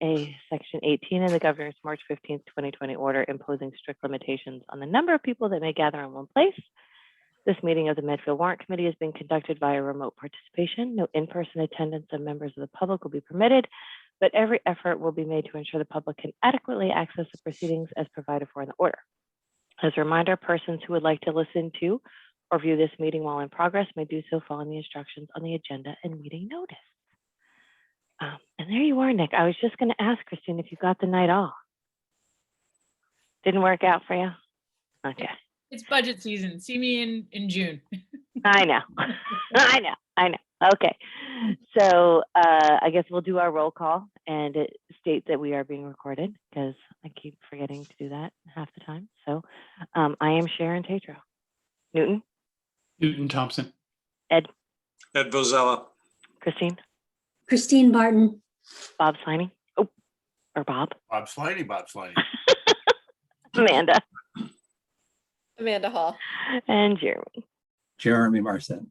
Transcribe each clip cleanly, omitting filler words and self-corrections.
a Section 18 of the Governor's March 15th, 2020 order imposing strict limitations on the number of people that may gather in one place. This meeting of the Medfield Warrant Committee is being conducted via remote participation. No in-person attendance of members of the public will be permitted, but every effort will be made to ensure the public can adequately access the proceedings as provided for in the order. As a reminder, persons who would like to listen to or view this meeting while in progress may do so following the instructions on the agenda and meeting notice. And there you are, Nick. I was just going to ask Christine if you got the night off. Didn't work out for you? Okay. It's budget season. See me in June. I know. I know. Okay. So I guess we'll do our roll call and it states that we are being recorded because I keep forgetting to do that half the time. So I am Sharon Tatro. Newton? Newton Thompson. Ed? Ed Vozella. Christine? Christine Barton. Bob Sliney? Oh, or Bob? Bob Sliney. Amanda? Amanda Hall. And Jeremy. Jeremy Marcin.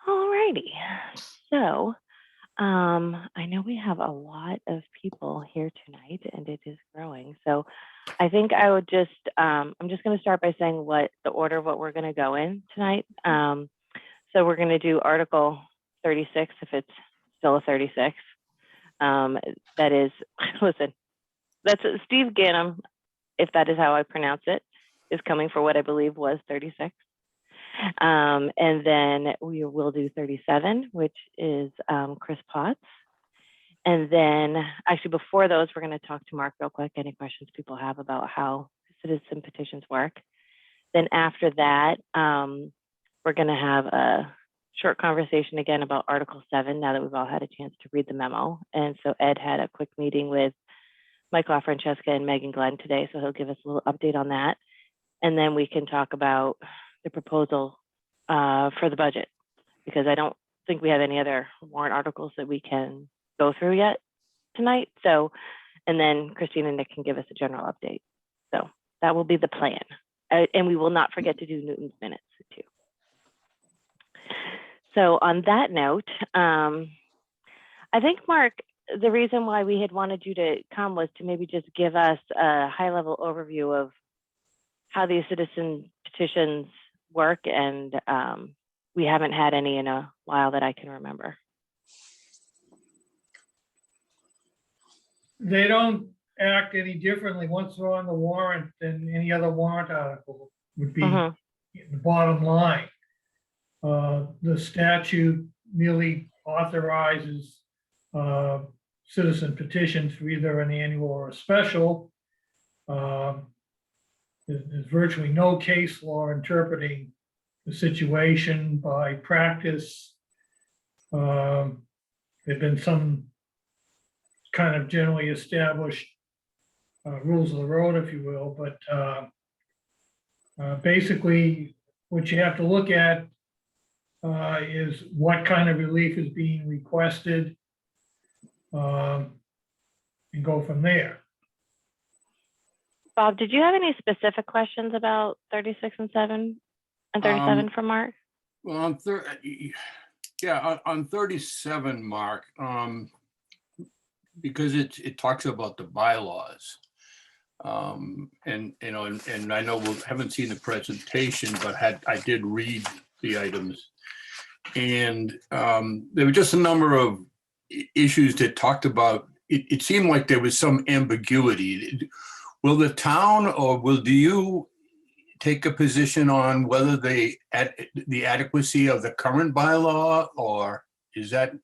All righty. So I know we have a lot of people here tonight and it is growing. So I think I would just, I'm just going to start by saying what the order of what we're going to go in tonight. So we're going to do Article 36 if it's still a 36. That is, listen, that's Steve Gannum, if that is how I pronounce it, is coming for what I believe was 36. And then we will do 37, which is Chris Potts. And then actually before those, we're going to talk to Mark real quick, any questions people have about how citizen petitions work. Then after that, we're going to have a short conversation again about Article 7, now that we've all had a chance to read the memo. And so Ed had a quick meeting with Mike LaFrancesca and Megan Glenn today, so he'll give us a little update on that. And then we can talk about the proposal for the budget, because I don't think we have any other warrant articles that we can go through yet tonight. So, and then Christine and Nick can give us a general update. So that will be the plan. And we will not forget to do Newton's minutes too. So on that note, I think, Mark, the reason why we had wanted you to come was to maybe just give us a high-level overview of how these citizen petitions work, and we haven't had any in a while that I can remember. They don't act any differently once they're on the warrant than any other warrant article would be the bottom line. The statute merely authorizes citizen petitions for either an annual or a special. There's virtually no case law interpreting the situation. By practice, there have been some kind of generally established rules of the road, if you will, but basically what you have to look at is what kind of relief is being requested, and go from there. Bob, did you have any specific questions about 36 and 7 and 37 for Mark? Well, on 37, Mark, because it talks about the bylaws, and you know, and I know we haven't seen the presentation, but I did read the items, and there were just a number of issues that talked about. It seemed like there was some ambiguity. Will the town, or do you take a position on whether the adequacy of the current bylaw, or is that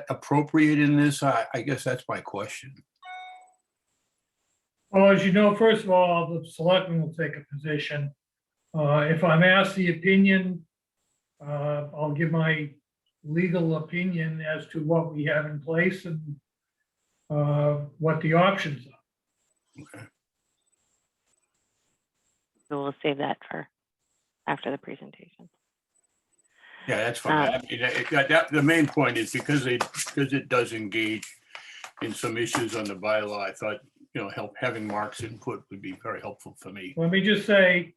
appropriate in this? I guess that's my question. Well, as you know, first of all, the selectmen will take a position. If I'm asked the opinion, I'll give my legal opinion as to what we have in place and what the options are. Okay. So we'll save that for after the presentation. Yeah, that's fine. I mean, the main point is because it does engage in some issues on the bylaw. I thought, you know, having Mark's input would be very helpful for me. Let me just say,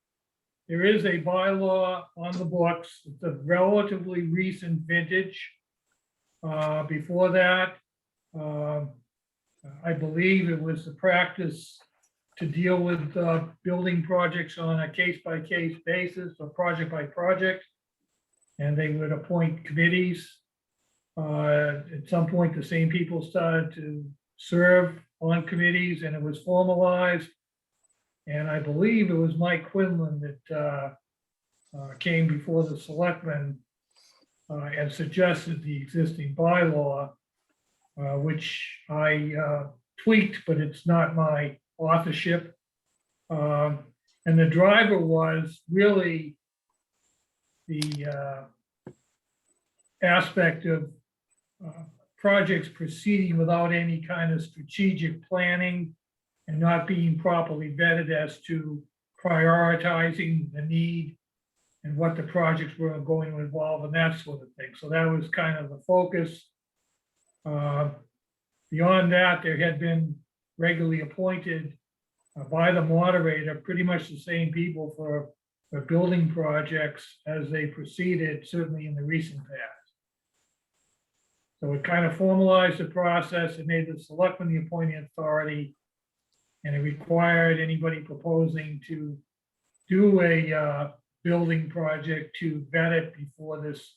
there is a bylaw on the books. It's a relatively recent vintage. Before that, I believe it was the practice to deal with building projects on a case-by-case basis or project-by-project. And they would appoint committees. At some point, the same people started to serve on committees and it was formalized. And I believe it was Mike Quinlan that came before the selectmen and suggested the existing bylaw, which I tweaked, but it's not my authorship. And the driver was really the aspect of projects proceeding without any kind of strategic planning and not being properly vetted as to prioritizing the need and what the projects were going to involve and that sort of thing. So that was kind of the focus. Beyond that, there had been regularly appointed by the moderator, pretty much the same people for building projects as they proceeded, certainly in the recent past. So it kind of formalized the process. It made the selectmen the appointing authority, and it required anybody proposing to do a building project to vet it before this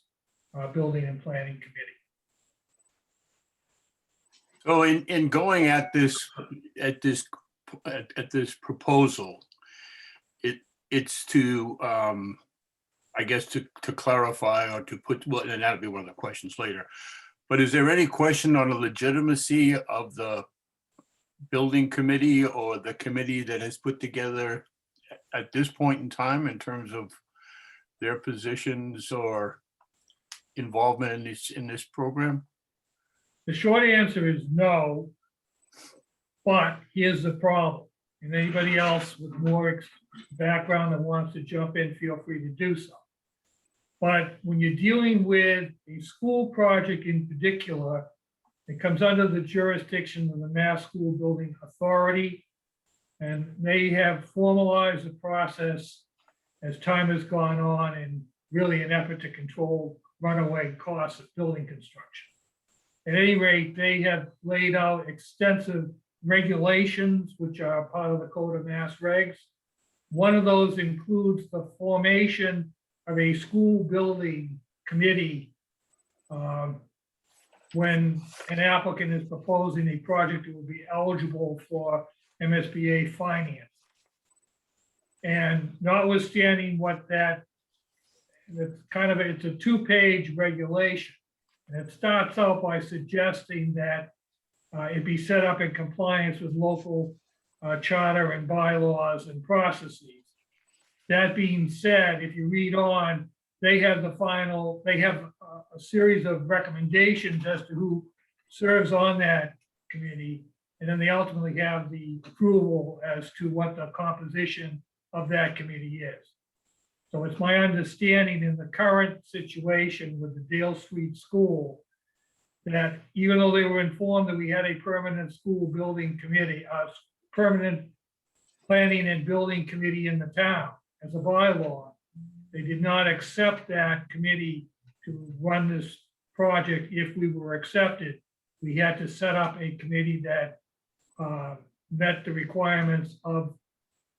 building and planning committee. So in going at this proposal, it's to I guess to clarify or to put, well, and that'll be one of the questions later. But is there any question on the legitimacy of the building committee or the committee that has put together at this point in time in terms of their positions or involvement in this program? The short answer is no, but here's the problem. And anybody else with more background that wants to jump in, feel free to do so. But when you're dealing with a school project in particular, it comes under the jurisdiction of the Mass School Building Authority. And they have formalized the process as time has gone on in really an effort to control runaway costs of building construction. At any rate, they have laid out extensive regulations, which are part of the Code of Mass Regs. One of those includes the formation of a school building committee when an applicant is proposing a project that will be eligible for MSBA finance. And notwithstanding what it's a 2-page regulation. And it starts out by suggesting that it be set up in compliance with local charter and bylaws and processes. That being said, if you read on, they have a series of recommendations as to who serves on that committee. And then they ultimately have the approval as to what the composition of that committee is. So it's my understanding in the current situation with the Dale Street School that even though they were informed that we had a permanent school building committee, a permanent planning and building committee in the town as a bylaw, they did not accept that committee to run this project. If we were accepted, we had to set up a committee that met the requirements of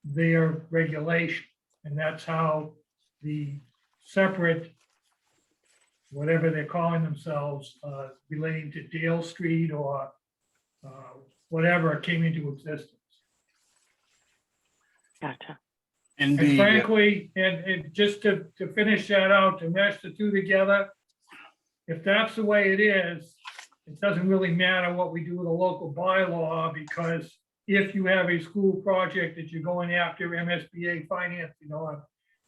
their regulation. And that's how the separate, whatever they're calling themselves, relating to Dale Street or whatever, came into existence. Gotcha. And And frankly, and just to finish that out, to mesh the two together, if that's the way it is, it doesn't really matter what we do with a local bylaw, because if you have a school project that you're going after MSBA financing on,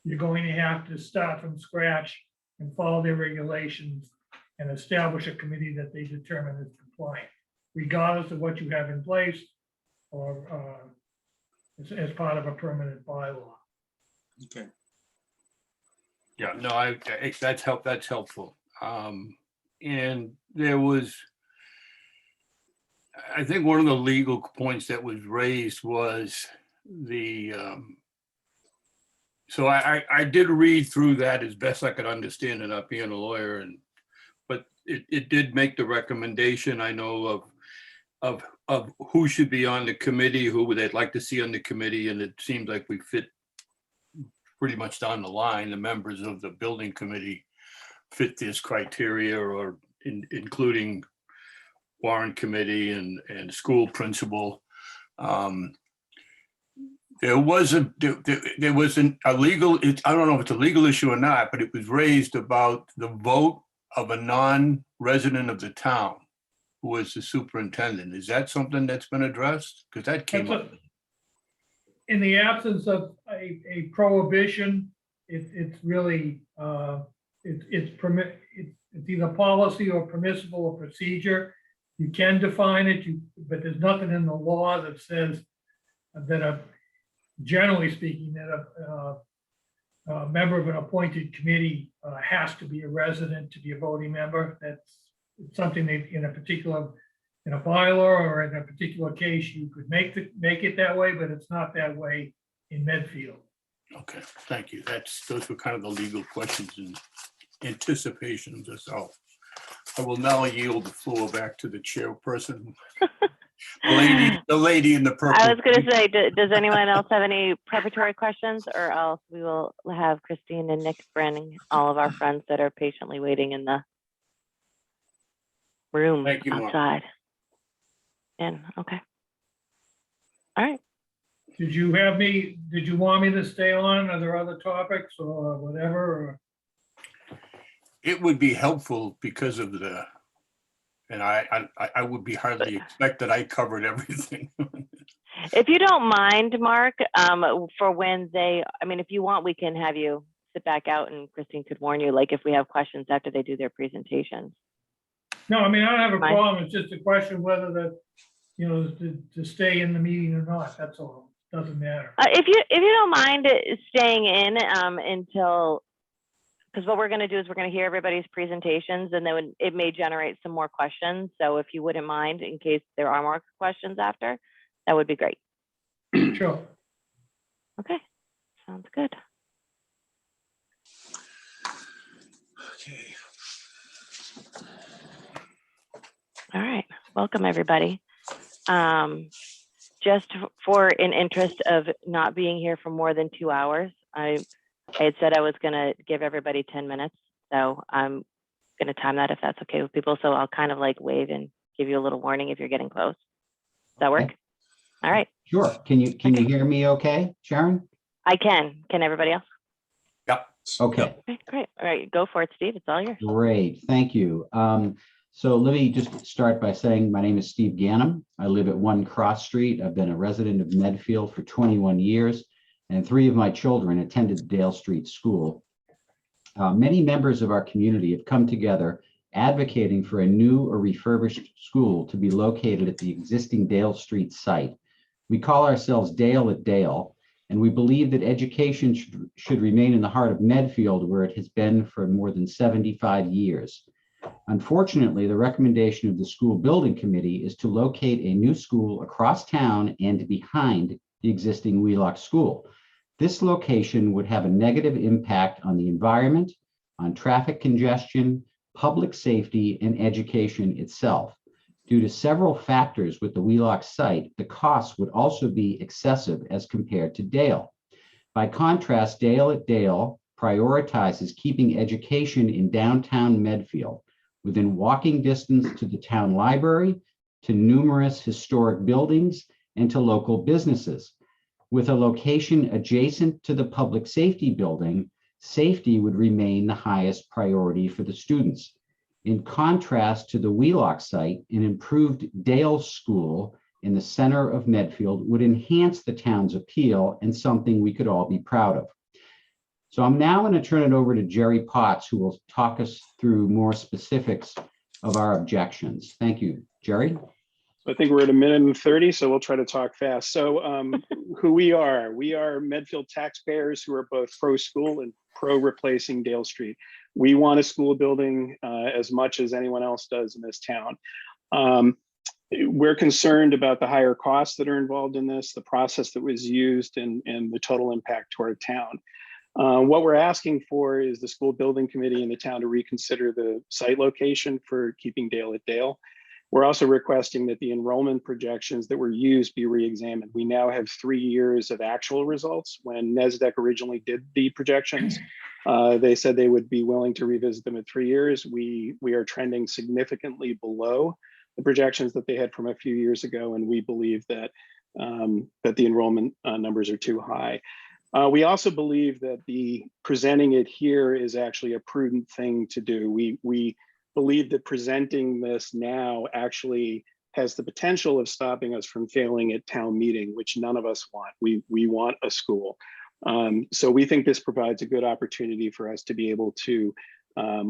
you're going to have to start from scratch and follow their regulations and establish a committee that they determine is compliant, regardless of what you have in place or as part of a permanent bylaw. Okay. yeah, no, that's helpful. And there was, I think one of the legal points that was raised was the, so I did read through that as best I could understand it, not being a lawyer, but it did make the recommendation, I know, of of who should be on the committee, who they'd like to see on the committee, and it seems like we fit pretty much down the line. The members of the building committee fit this criteria, or including Warrant Committee and school principal. There wasn't a legal, I don't know if it's a legal issue or not, but it was raised about the vote of a non-resident of the town who was the superintendent. Is that something that's been addressed? Because that came up. In the absence of a prohibition, it's really, it's either policy or permissible or procedure. You can define it, but there's nothing in the law that says that generally speaking, that a member of an appointed committee has to be a resident to be a voting member. That's something that in a bylaw or in a particular case, you could make it that way, but it's not that way in Medfield. Okay, thank you. Those were kind of the legal questions in anticipation of this. I will now yield the floor back to the chairperson. The lady in the purple. I was going to say, does anyone else have any preparatory questions, or else we will have Christine and Nick bring all of our friends that are patiently waiting in the room Thank you, Mark. outside. And okay. All right. Did you want me to stay on? Are there other topics or whatever? It would be helpful because of and I would be hardly expect that I covered everything. If you don't mind, Mark, for when if you want, we can have you sit back out and Christine could warn you, like if we have questions after they do their presentations. No, I don't have a problem. It's just a question whether to stay in the meeting or not. That's all. Doesn't matter. If you don't mind staying in until, because what we're going to do is we're going to hear everybody's presentations, and then it may generate some more questions. So if you wouldn't mind, in case there are more questions after, that would be great. Sure. Okay, sounds good. Okay. All right, welcome everybody. Just for an interest of not being here for more than 2 hours, I had said I was going to give everybody 10 minutes. So I'm going to time that if that's okay with people. So I'll kind of like wave and give you a little warning if you're getting close. Does that work? Okay. All right. Sure. Can you hear me okay, Sharon? I can. Can everybody else? Yep. Okay. Okay, great. All right, go for it, Steve. It's all yours. Great. Thank you. So let me just start by saying my name is Steve Ganem. I live at 1 Cross Street. I've been a resident of Medfield for 21 years, and 3 of my children attended the Dale Street School. Many members of our community have come together advocating for a new or refurbished school to be located at the existing Dale Street site. We call ourselves Dale at Dale, and we believe that education should remain in the heart of Medfield, where it has been for more than 75 years. Unfortunately, the recommendation of the school building committee is to locate a new school across town and behind the existing Wheelock School. This location would have a negative impact on the environment, on traffic congestion, public safety, and education itself. Due to several factors with the Wheelock site, the costs would also be excessive as compared to Dale. By contrast, Dale at Dale prioritizes keeping education in downtown Medfield, within walking distance to the town library, to numerous historic buildings, and to local businesses. With a location adjacent to the public safety building, safety would remain the highest priority for the students. In contrast to the Wheelock site, an improved Dale School in the center of Medfield would enhance the town's appeal and something we could all be proud of. So I'm now going to turn it over to Jerry Potts, who will talk us through more specifics of our objections. Thank you, Jerry. I think we're at 1:30, so we'll try to talk fast. So who we are Medfield taxpayers who are both pro-school and pro-replacing Dale Street. We want a school building as much as anyone else does in this town. We're concerned about the higher costs that are involved in this, the process that was used, and the total impact to our town. What we're asking for is the school building committee in the town to reconsider the site location for keeping Dale at Dale. We're also requesting that the enrollment projections that were used be re-examined. We now have 3 years of actual results. When NESDEC originally did the projections, they said they would be willing to revisit them in 3 years. We are trending significantly below the projections that they had from a few years ago, and we believe that that the enrollment numbers are too high. We also believe that the presenting it here is actually a prudent thing to do. We believe that presenting this now actually has the potential of stopping us from failing at town meeting, which none of us want. We want a school. So we think this provides a good opportunity for us to be able to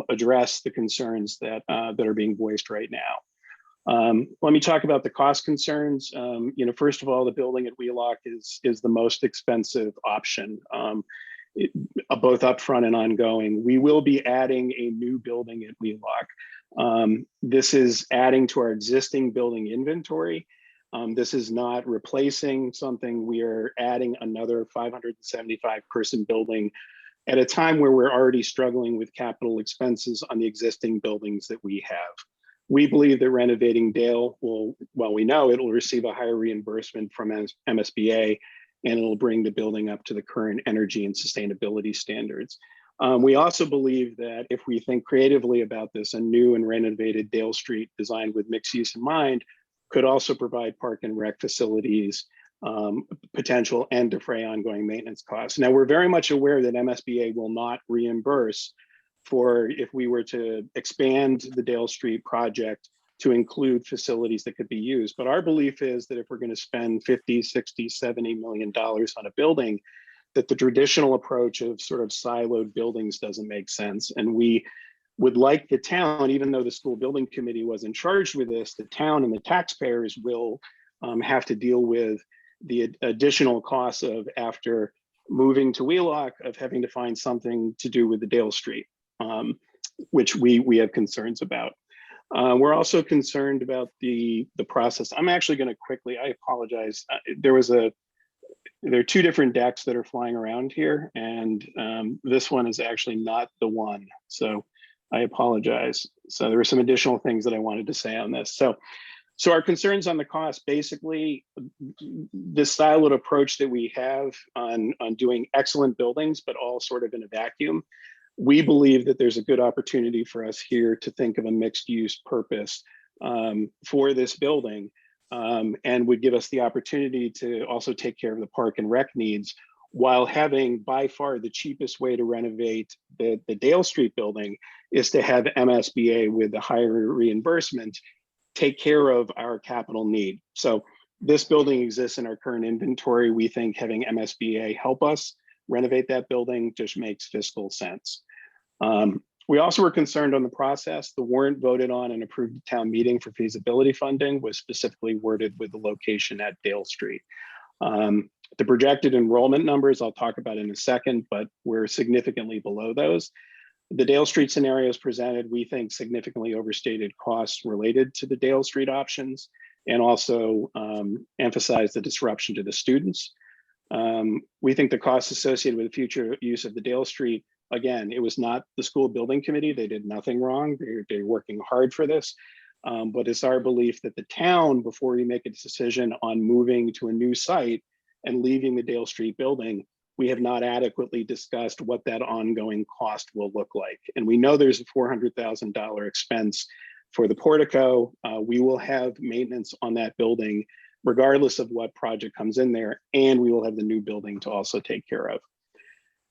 address the concerns that are being voiced right now. Let me talk about the cost concerns. First of all, the building at Wheelock is the most expensive option, both upfront and ongoing. We will be adding a new building at Wheelock. This is adding to our existing building inventory. This is not replacing something. We are adding another 575 person building at a time where we're already struggling with capital expenses on the existing buildings that we have. We believe that renovating Dale we know it will receive a higher reimbursement from MSBA, and it'll bring the building up to the current energy and sustainability standards. We also believe that if we think creatively about this, a new and renovated Dale Street designed with mixed use in mind could also provide park and rec facilities potential and defray ongoing maintenance costs. Now, we're very much aware that MSBA will not reimburse for if we were to expand the Dale Street project to include facilities that could be used. But our belief is that if we're going to spend 50, 60, 70 million dollars on a building, that the traditional approach of sort of siloed buildings doesn't make sense. And we would like the town, even though the school building committee wasn't charged with this, the town and the taxpayers will have to deal with the additional costs of, after moving to Wheelock, of having to find something to do with the Dale Street, which we have concerns about. We're also concerned about the process. I'm actually going to quickly, I apologize. There are 2 different decks that are flying around here, and this one is actually not the one. So I apologize. So there were some additional things that I wanted to say on this. So our concerns on the cost, basically, this siloed approach that we have on doing excellent buildings, but all sort of in a vacuum. We believe that there's a good opportunity for us here to think of a mixed use purpose for this building, and would give us the opportunity to also take care of the park and rec needs, while having by far the cheapest way to renovate the Dale Street building is to have MSBA with the higher reimbursement take care of our capital need. So this building exists in our current inventory. We think having MSBA help us renovate that building just makes fiscal sense. We also were concerned on the process. The warrant voted on and approved at town meeting for feasibility funding was specifically worded with the location at Dale Street. The projected enrollment numbers I'll talk about in a second, but we're significantly below those. The Dale Street scenarios presented, we think, significantly overstated costs related to the Dale Street options, and also emphasized the disruption to the students. We think the costs associated with the future use of the Dale Street, again, it was not the school building committee. They did nothing wrong. They're working hard for this. But it's our belief that the town, before we make a decision on moving to a new site and leaving the Dale Street building, we have not adequately discussed what that ongoing cost will look like. And we know there's a $400,000 expense for the portico. We will have maintenance on that building, regardless of what project comes in there, and we will have the new building to also take care of.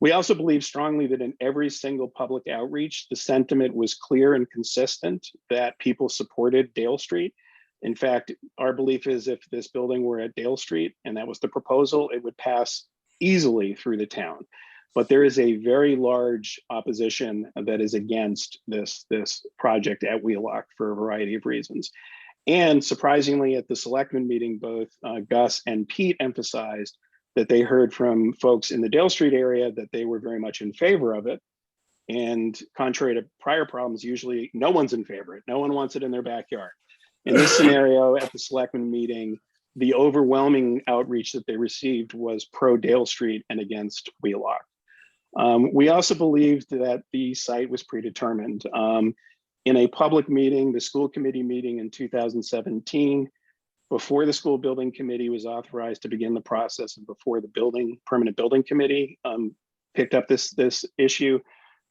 We also believe strongly that in every single public outreach, the sentiment was clear and consistent that people supported Dale Street. In fact, our belief is if this building were at Dale Street and that was the proposal, it would pass easily through the town. But there is a very large opposition that is against this project at Wheelock for a variety of reasons. And surprisingly, at the selectmen meeting, both Gus and Pete emphasized that they heard from folks in the Dale Street area that they were very much in favor of it. And contrary to prior problems, usually no one's in favor of it. No one wants it in their backyard. In this scenario, at the selectmen meeting, the overwhelming outreach that they received was pro Dale Street and against Wheelock. We also believed that the site was predetermined. In a public meeting, the school committee meeting in 2017, before the school building committee was authorized to begin the process and before the permanent building committee picked up this issue,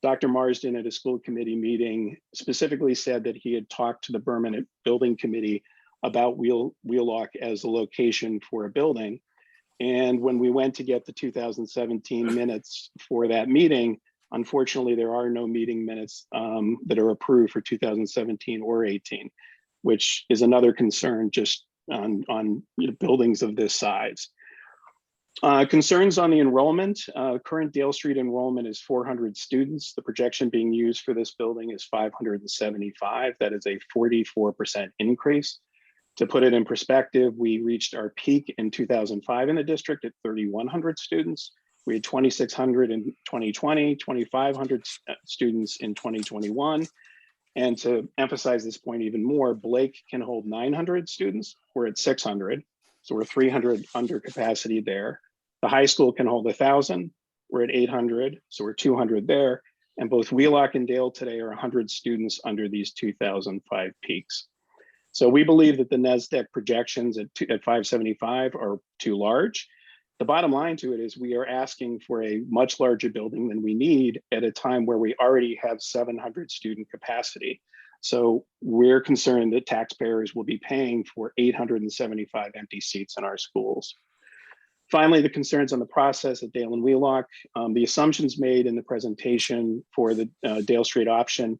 Dr. Marsden at a school committee meeting specifically said that he had talked to the permanent building committee about Wheelock as a location for a building. And when we went to get the 2017 minutes for that meeting, unfortunately, there are no meeting minutes that are approved for 2017 or 18, which is another concern just on buildings of this size. Concerns on the enrollment. Current Dale Street enrollment is 400 students. The projection being used for this building is 575. That is a 44% increase. To put it in perspective, we reached our peak in 2005 in the district at 3,100 students. We had 2,600 in 2020, 2,500 students in 2021. And to emphasize this point even more, Blake can hold 900 students. We're at 600. So we're 300 under capacity there. The high school can hold 1,000. We're at 800. So we're 200 there. And both Wheelock and Dale today are 100 students under these 2005 peaks. So we believe that the NESDEC projections at 575 are too large. The bottom line to it is we are asking for a much larger building than we need at a time where we already have 700 student capacity. So we're concerned that taxpayers will be paying for 875 empty seats in our schools. Finally, the concerns on the process at Dale and Wheelock. The assumptions made in the presentation for the Dale Street option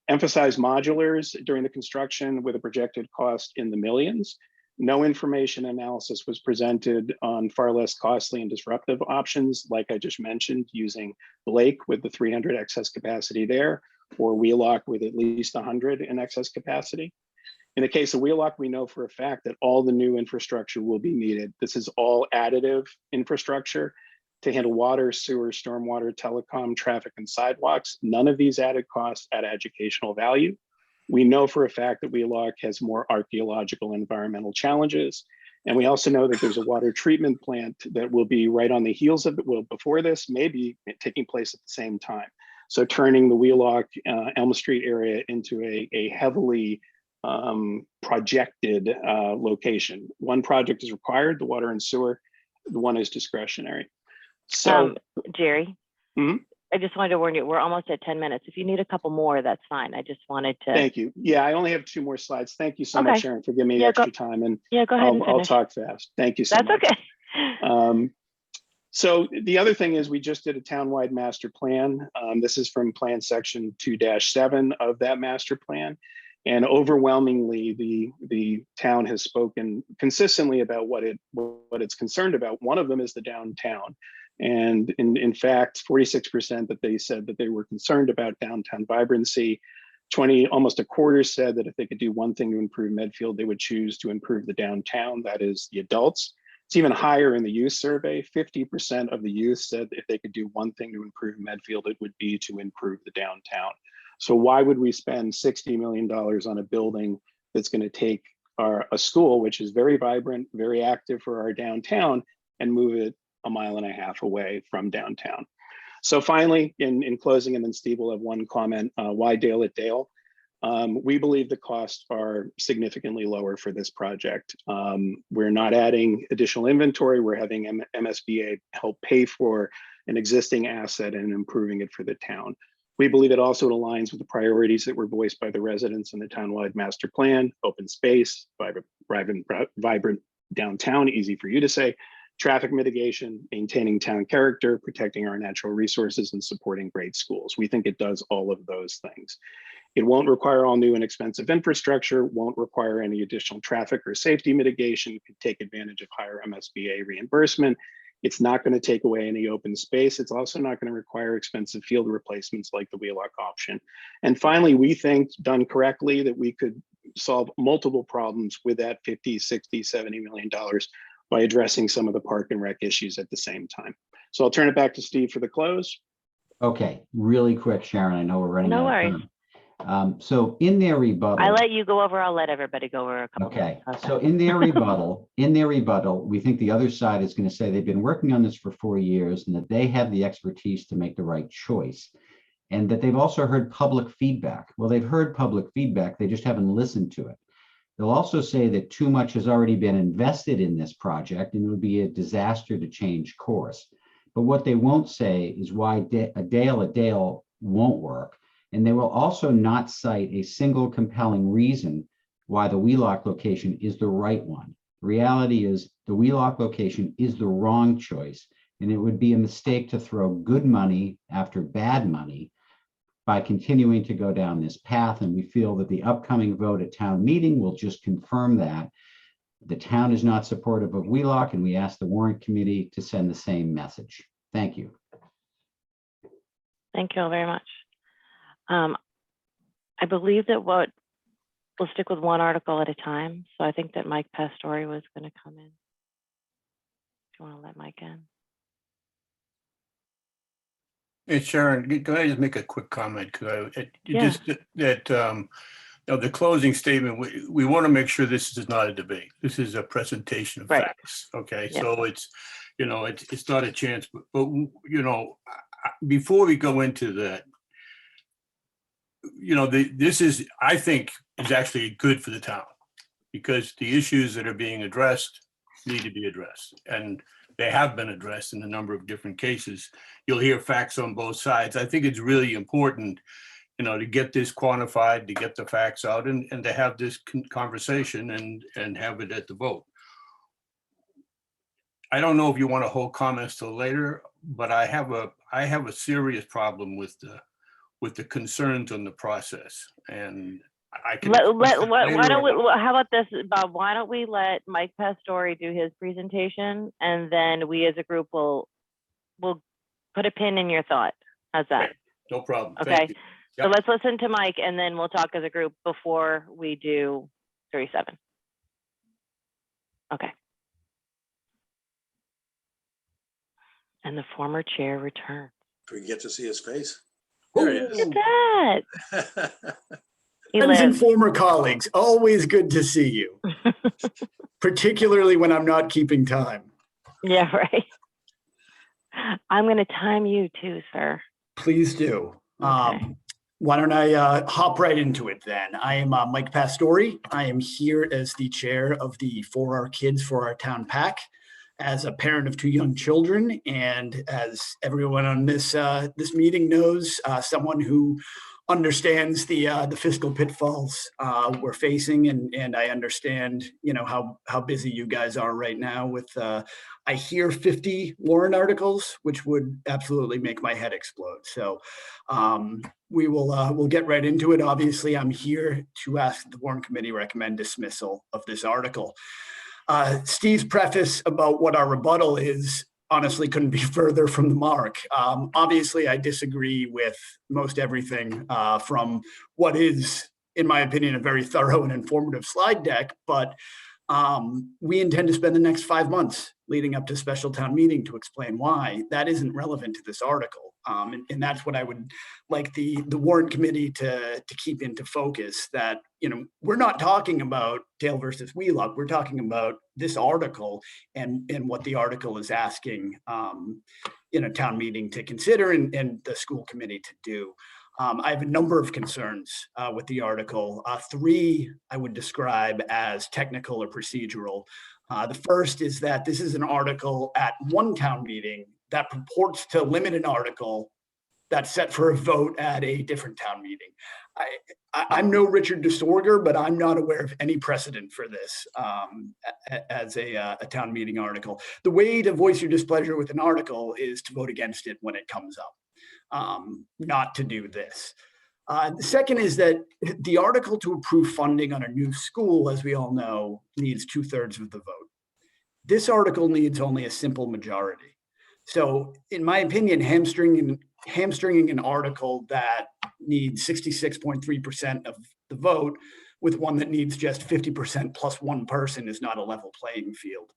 emphasize modulars during the construction with a projected cost in the millions. No information analysis was presented on far less costly and disruptive options, like I just mentioned, using Blake with the 300 excess capacity there, or Wheelock with at least 100 in excess capacity. In the case of Wheelock, we know for a fact that all the new infrastructure will be needed. This is all additive infrastructure to handle water, sewer, stormwater, telecom, traffic, and sidewalks. None of these added costs add educational value. We know for a fact that Wheelock has more archaeological and environmental challenges. And we also know that there's a water treatment plant that will be right on the heels of it, well, before this, maybe taking place at the same time. So turning the Wheelock, Elm Street area into a heavily projected location. One project is required, the water and sewer, the one is discretionary. So Jerry, I just wanted to warn you, we're almost at 10 minutes. If you need a couple more, that's fine. I just wanted to. Thank you. Yeah, I only have 2 more slides. Thank you so much, Sharon, for giving me extra time. And go ahead and I'll finish. talk fast. Thank you so much. That's okay. So the other thing is we just did a townwide master plan. This is from plan section 2-7 of that master plan. And overwhelmingly, the town has spoken consistently about what it's concerned about. One of them is the downtown. And in fact, 46% that they said that they were concerned about downtown vibrancy. Almost a quarter said that if they could do one thing to improve Medfield, they would choose to improve the downtown, that is the adults. It's even higher in the youth survey. 50% of the youth said that if they could do one thing to improve Medfield, it would be to improve the downtown. So why would we spend $60 million on a building that's going to take a school, which is very vibrant, very active for our downtown, and move it 1.5 miles away from downtown? So finally, in closing, and then Steve will have one comment, why Dale at Dale? We believe the costs are significantly lower for this project. We're not adding additional inventory. We're having MSBA help pay for an existing asset and improving it for the town. We believe it also aligns with the priorities that were voiced by the residents in the townwide master plan: open space, vibrant downtown, easy for you to say, traffic mitigation, maintaining town character, protecting our natural resources, and supporting great schools. We think it does all of those things. It won't require all new and expensive infrastructure, won't require any additional traffic or safety mitigation, could take advantage of higher MSBA reimbursement. It's not going to take away any open space. It's also not going to require expensive field replacements like the Wheelock option. And finally, we think, done correctly, that we could solve multiple problems with that $50, $60, $70 million by addressing some of the park and rec issues at the same time. So I'll turn it back to Steve for the close. Okay, really quick, Sharon, I know we're running No out of worries. time. So in their rebuttal, I let you go over, I'll let everybody go over a couple. okay, minutes. so in their rebuttal, we think the other side is going to say they've been working on this for 4 years and that they have the expertise to make the right choice. and that they've also heard public feedback. Well, they've heard public feedback, they just haven't listened to it. They'll also say that too much has already been invested in this project and it would be a disaster to change course. But what they won't say is why a Dale won't work. And they will also not cite a single compelling reason why the Wheelock location is the right one. The reality is the Wheelock location is the wrong choice, and it would be a mistake to throw good money after bad money by continuing to go down this path. And we feel that the upcoming vote at town meeting will just confirm that. The town is not supportive of Wheelock, and we ask the Warrant Committee to send the same message. Thank you. Thank you all very much. I believe that we'll stick with one article at a time. So I think that Mike Pastore was going to come in. Do you want to let Mike in? Hey, Sharon, can I just make a quick comment? Because the closing statement, we want to make sure this is not a debate. This is a presentation of facts. Okay, yeah. So it's not a chance, but before we go into that, this is, I think, is actually good for the town, because the issues that are being addressed need to be addressed, and they have been addressed in a number of different cases. You'll hear facts on both sides. I think it's really important, to get this quantified, to get the facts out, and to have this conversation and have it at the vote. I don't know if you want to hold comments till later, but I have a serious problem with the concerns on the process, and I can. Why don't we? How about this, Bob? Why don't we let Mike Pastore do his presentation, and then we as a group will put a pin in your thought. How's that? Okay. No problem. Okay. So let's listen to Mike, and then we'll talk as a group before we do 37. Okay. And the former chair returns. Do we get to see his face? There he is. Look at that. Friends and former colleagues, always good to see you. Particularly when I'm not keeping time. Yeah, right. I'm going to time you too, sir. Please do. Okay. Why don't I hop right into it then? I am Mike Pastore. I am here as the chair of the For Our Kids, For Our Town PAC, as a parent of 2 young children, and as everyone on this meeting knows, someone who understands the fiscal pitfalls we're facing, and I understand how busy you guys are right now with I hear 50 warrant articles, which would absolutely make my head explode. So we'll get right into it. Obviously, I'm here to ask the Warrant Committee recommend dismissal of this article. Steve's preface about what our rebuttal is honestly couldn't be further from the mark. Obviously, I disagree with most everything from what is, in my opinion, a very thorough and informative slide deck, but we intend to spend the next 5 months leading up to special town meeting to explain why that isn't relevant to this article. And that's what I would like the Warrant Committee to keep into focus, that, we're not talking about Dale versus Wheelock. We're talking about this article and what the article is asking, town meeting to consider and the school committee to do. I have a number of concerns with the article. 3 I would describe as technical or procedural. The first is that this is an article at one town meeting that purports to limit an article that's set for a vote at a different town meeting. I'm no Richard DeSorger, but I'm not aware of any precedent for this as a town meeting article. The way to voice your displeasure with an article is to vote against it when it comes up, not to do this. The second is that the article to approve funding on a new school, as we all know, needs 2/3 of the vote. This article needs only a simple majority. So in my opinion, hamstringing an article that needs 66.3% of the vote with one that needs just 50% plus one person is not a level playing field.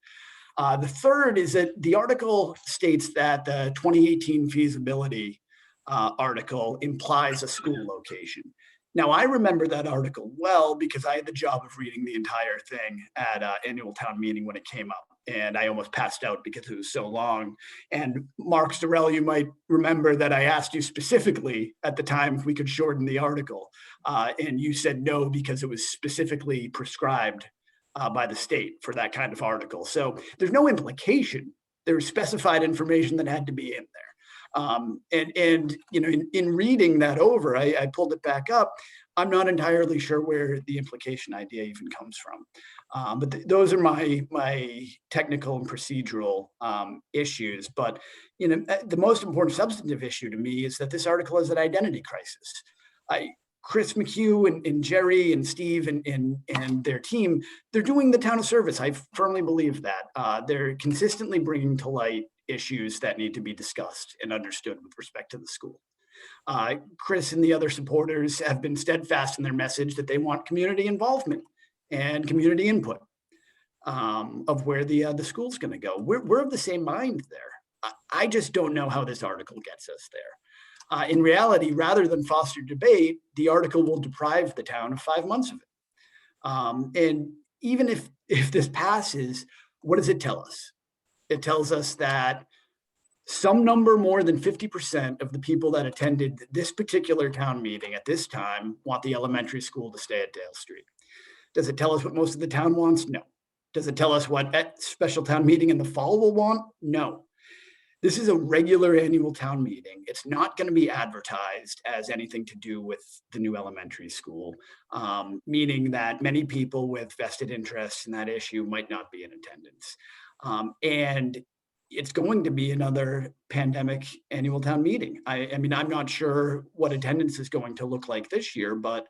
The third is that the article states that the 2018 feasibility article implies a school location. Now, I remember that article well because I had the job of reading the entire thing at annual town meeting when it came up. And I almost passed out because it was so long. And Mark Storell, you might remember that I asked you specifically at the time if we could shorten the article. And you said no, because it was specifically prescribed by the state for that kind of article. So there's no implication. There's specified information that had to be in there. And you know, in reading that over, I pulled it back up. I'm not entirely sure where the implication idea even comes from. But those are my technical and procedural issues. But you know, the most important substantive issue to me is that this article is an identity crisis. Chris McHugh and Jerry and Steve and their team, they're doing the town a service. I firmly believe that. They're consistently bringing to light issues that need to be discussed and understood with respect to the school. Chris and the other supporters have been steadfast in their message that they want community involvement and community input of where the school's going to go. We're of the same mind there. I just don't know how this article gets us there. In reality, rather than foster debate, the article will deprive the town of 5 months of it. And even if this passes, what does it tell us? It tells us that some number more than 50% of the people that attended this particular town meeting at this time want the elementary school to stay at Dale Street. Does it tell us what most of the town wants? No. Does it tell us what special town meeting in the fall will want? No. This is a regular annual town meeting. It's not going to be advertised as anything to do with the new elementary school, meaning that many people with vested interests in that issue might not be in attendance. And it's going to be another pandemic annual town meeting. I mean, I'm not sure what attendance is going to look like this year, but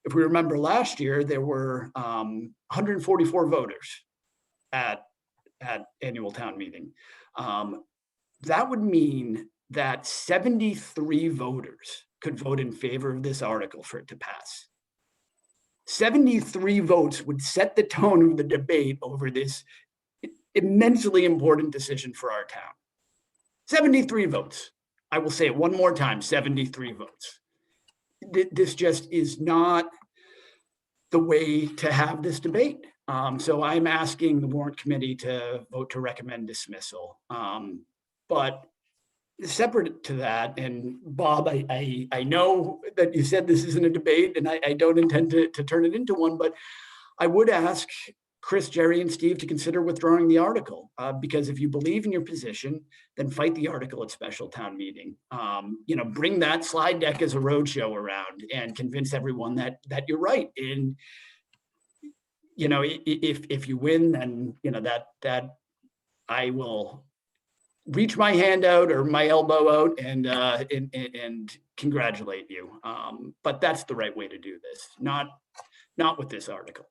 if we remember last year, there were 144 voters at annual town meeting. That would mean that 73 voters could vote in favor of this article for it to pass. 73 votes would set the tone of the debate over this immensely important decision for our town. 73 votes. I will say it one more time, 73 votes. This just is not the way to have this debate. So I'm asking the Warrant Committee to vote to recommend dismissal. But separate to that, and Bob, I know that you said this isn't a debate, and I don't intend to turn it into one, but I would ask Chris, Jerry, and Steve to consider withdrawing the article, because if you believe in your position, then fight the article at special town meeting. You know, bring that slide deck as a roadshow around and convince everyone that you're right. And you know, if you win, then you know that I will reach my hand out or my elbow out and congratulate you. But that's the right way to do this, not with this article.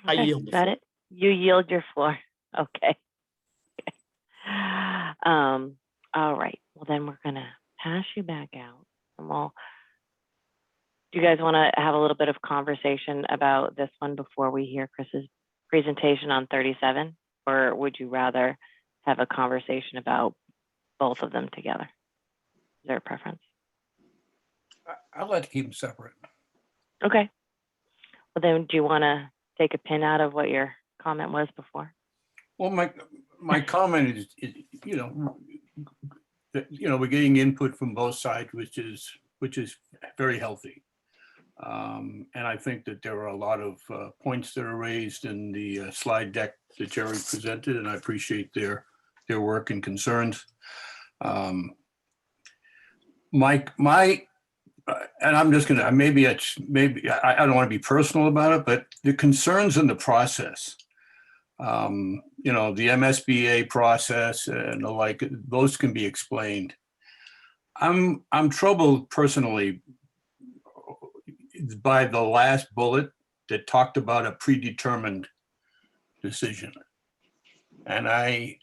I yield the Got floor. it. You yield your floor. Okay. All right. Well, then we're gonna pass you back out, and do you guys want to have a little bit of conversation about this one before we hear Chris's presentation on 37, or would you rather have a conversation about both of them together? Is there a preference? I'd like to keep them separate. Okay. Well, then, do you want to take a pin out of what your comment was before? Well, my comment is, you know, we're getting input from both sides, which is very healthy. And I think that there are a lot of points that are raised in the slide deck that Jerry presented, and I appreciate their work and concerns. And I'm just gonna, maybe I don't want to be personal about it, but the concerns in the process, you know, the MSBA process and the like, those can be explained. I'm troubled personally by the last bullet that talked about a predetermined decision. And I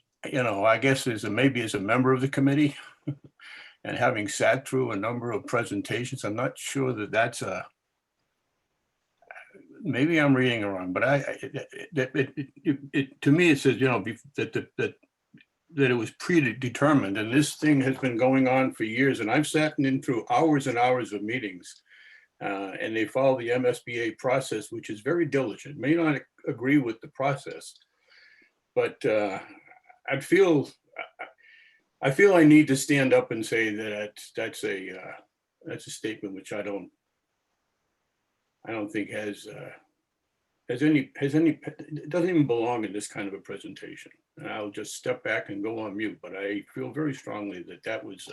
guess maybe as a member of the committee and having sat through a number of presentations, I'm not sure that that's maybe I'm reading it wrong, but to me it says, you know, that that it was predetermined, and this thing has been going on for years, and I've sat in through hours and hours of meetings, and they follow the MSBA process, which is very diligent. May not agree with the process, but I feel I need to stand up and say that that's a statement which I don't think has any, it doesn't even belong in this kind of a presentation. And I'll just step back and go on mute, but I feel very strongly that that was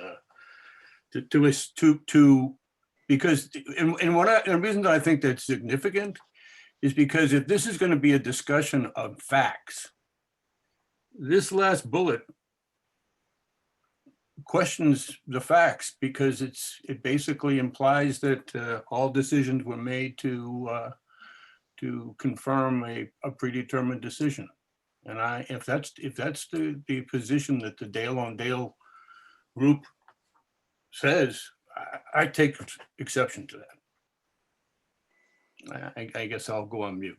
because, and the reason that I think that's significant is because if this is going to be a discussion of facts, this last bullet questions the facts, because it basically implies that all decisions were made to confirm a predetermined decision. And if that's the position that the Dale on Dale group says, I take exception to that. I guess I'll go on mute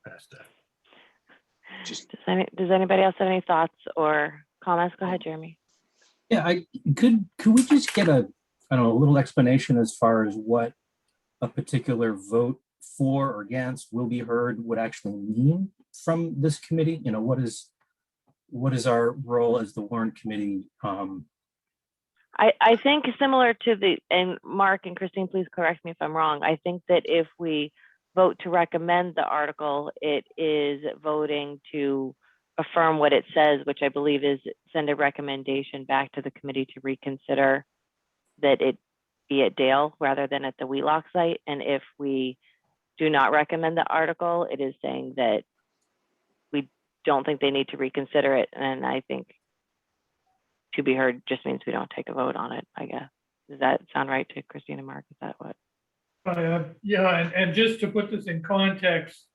past that. Does anybody else have any thoughts or comments? Go ahead, Jeremy. Yeah, could we just get a little explanation as far as what a particular vote for or against will be heard would actually mean from this committee? You know, what is our role as the Warrant Committee? I think similar to and Mark and Christine, please correct me if I'm wrong. I think that if we vote to recommend the article, it is voting to affirm what it says, which I believe is send a recommendation back to the committee to reconsider that it be at Dale rather than at the Wheelock site. And if we do not recommend the article, it is saying that we don't think they need to reconsider it. And I think to be heard just means we don't take a vote on it, I guess. Does that sound right to Christine and Mark? Is that what? Yeah, and just to put this in context,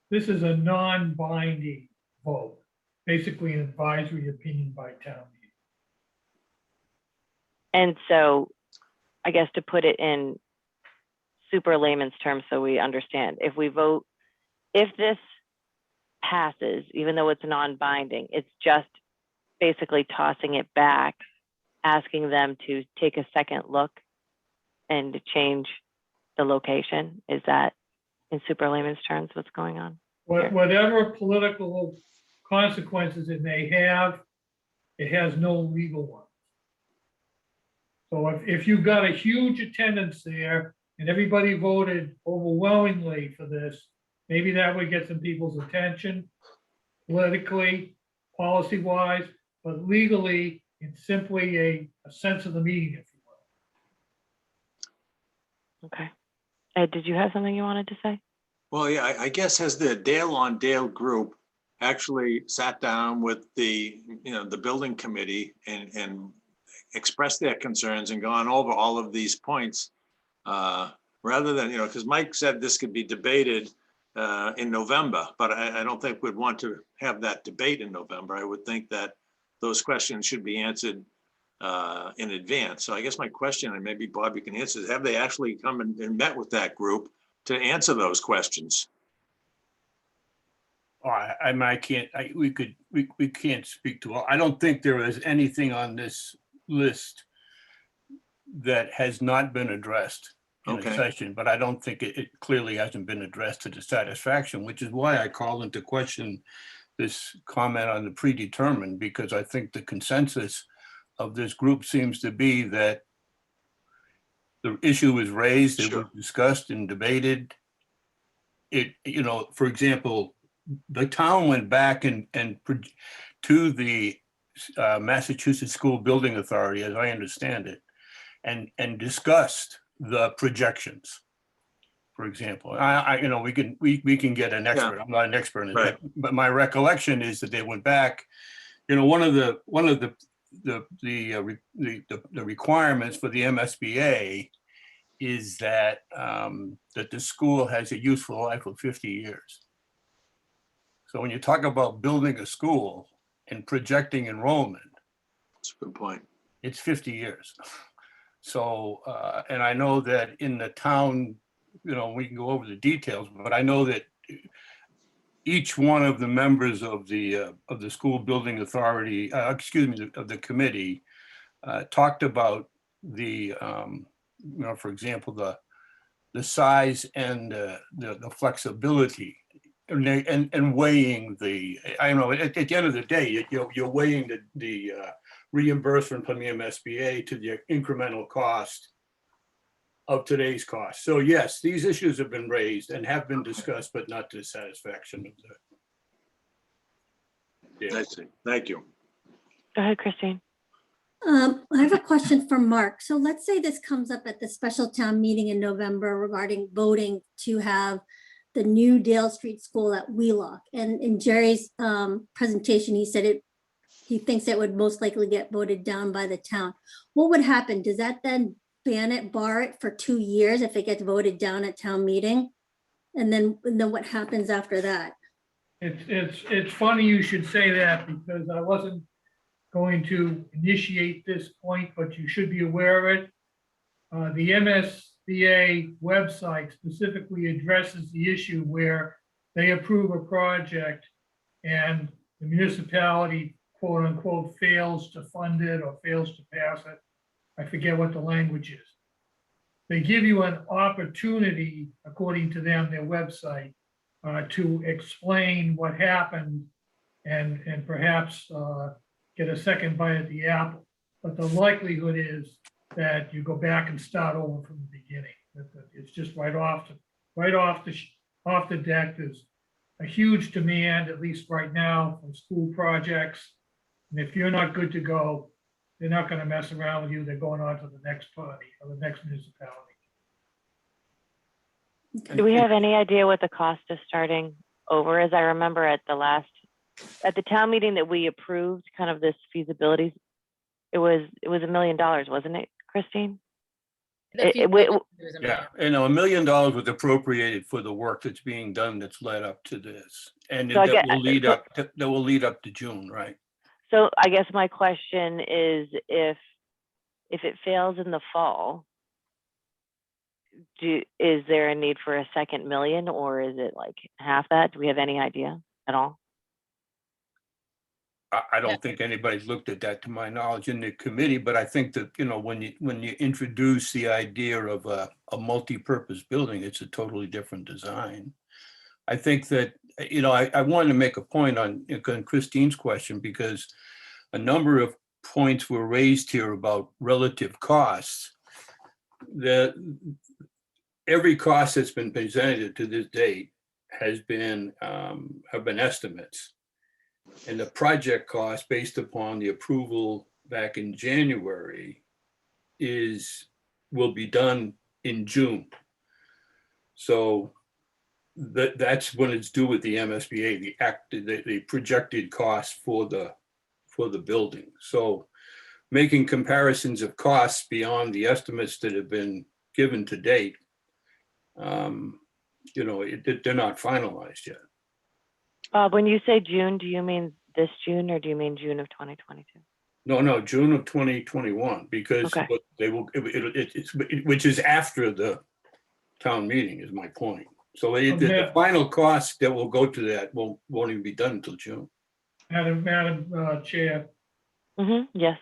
this is a non-binding vote, basically an advisory opinion by town meeting. And so I guess to put it in super layman's terms so we understand, if we vote, if this passes, even though it's non-binding, it's just basically tossing it back, asking them to take a second look and to change the location. Is that in super layman's terms what's going on? Whatever political consequences it may have, it has no legal one. So if you've got a huge attendance there and everybody voted overwhelmingly for this, maybe that would get some people's attention politically, policy-wise, but legally, it's simply a sense of the meeting, if you will. Okay. Ed, did you have something you wanted to say? Well, yeah, I guess has the Dale on Dale group actually sat down with the building committee and expressed their concerns and gone over all of these points rather than, because Mike said this could be debated in November, but I don't think we'd want to have that debate in November. I would think that those questions should be answered in advance. So I guess my question, and maybe Bob, you can answer, is have they actually come and met with that group to answer those questions? We can't speak to all. I don't think there is anything on this list that has not been addressed in a session, but I don't think it clearly hasn't been addressed to the satisfaction, which is why I call into question this comment on the predetermined, because I think the consensus of this group seems to be that the issue was raised, it was discussed and debated. For example, the town went back and to the Massachusetts School Building Authority, as I understand it, and discussed the projections. For example, we can get an expert. I'm not an expert in it, but my recollection is that they went back. One of the requirements for the MSBA is that that the school has a useful life of 50 years. So when you talk about building a school and projecting enrollment, that's a good point. It's 50 years. So, and I know that in the town, we can go over the details, but I know that each one of the members of the school building authority, excuse me, of the committee, talked about the, for example, the size and the flexibility and weighing the, I don't know, at the end of the day, you're weighing the reimbursement from the MSBA to the incremental cost of today's cost. So yes, these issues have been raised and have been discussed, but not to the satisfaction of the. I see. Thank you. Go ahead, Christine. I have a question for Mark. So let's say this comes up at the special town meeting in November regarding voting to have the new Dale Street School at Wheelock. And in Jerry's presentation, he said he thinks it would most likely get voted down by the town. What would happen? Does that then ban it, bar it for 2 years if it gets voted down at town meeting? And then what happens after that? It's funny you should say that, because I wasn't going to initiate this point, but you should be aware of it. The MSBA website specifically addresses the issue where they approve a project and the municipality, quote unquote, fails to fund it or fails to pass it. I forget what the language is. They give you an opportunity, according to them, their website, to explain what happened and perhaps get a second bite at the apple. But the likelihood is that you go back and start over from the beginning. It's just right off the deck. There's a huge demand, at least right now, for school projects. And if you're not good to go, they're not going to mess around with you. They're going on to the next party or the next municipality. Do we have any idea what the cost of starting over is? I remember at the town meeting that we approved kind of this feasibility, it was $1 million, wasn't it, Christine? The feasibility was a Yeah, million. $1 million was appropriated for the work that's being done that's led up to this. And So that will lead up to June, right? So I guess my question is, if it fails in the fall, is there a need for a second million, or is it like half that? Do we have any idea at all? I don't think anybody's looked at that, to my knowledge, in the committee, but I think that, when you introduce the idea of a multi-purpose building, it's a totally different design. I think that, I wanted to make a point on Christine's question, because a number of points were raised here about relative costs. Every cost that's been presented to this date have been estimates. And the project cost, based upon the approval back in January, will be done in June. So that's when it's due with the MSBA, the projected cost for the building. So making comparisons of costs beyond the estimates that have been given to date, they're not finalized yet. When you say June, do you mean this June, or do you mean June of 2022? No, June of 2021, because Okay. they will, which is after the town meeting, is my point. So the final cost that will go to that won't even be done until June. Madam Chair, Yes.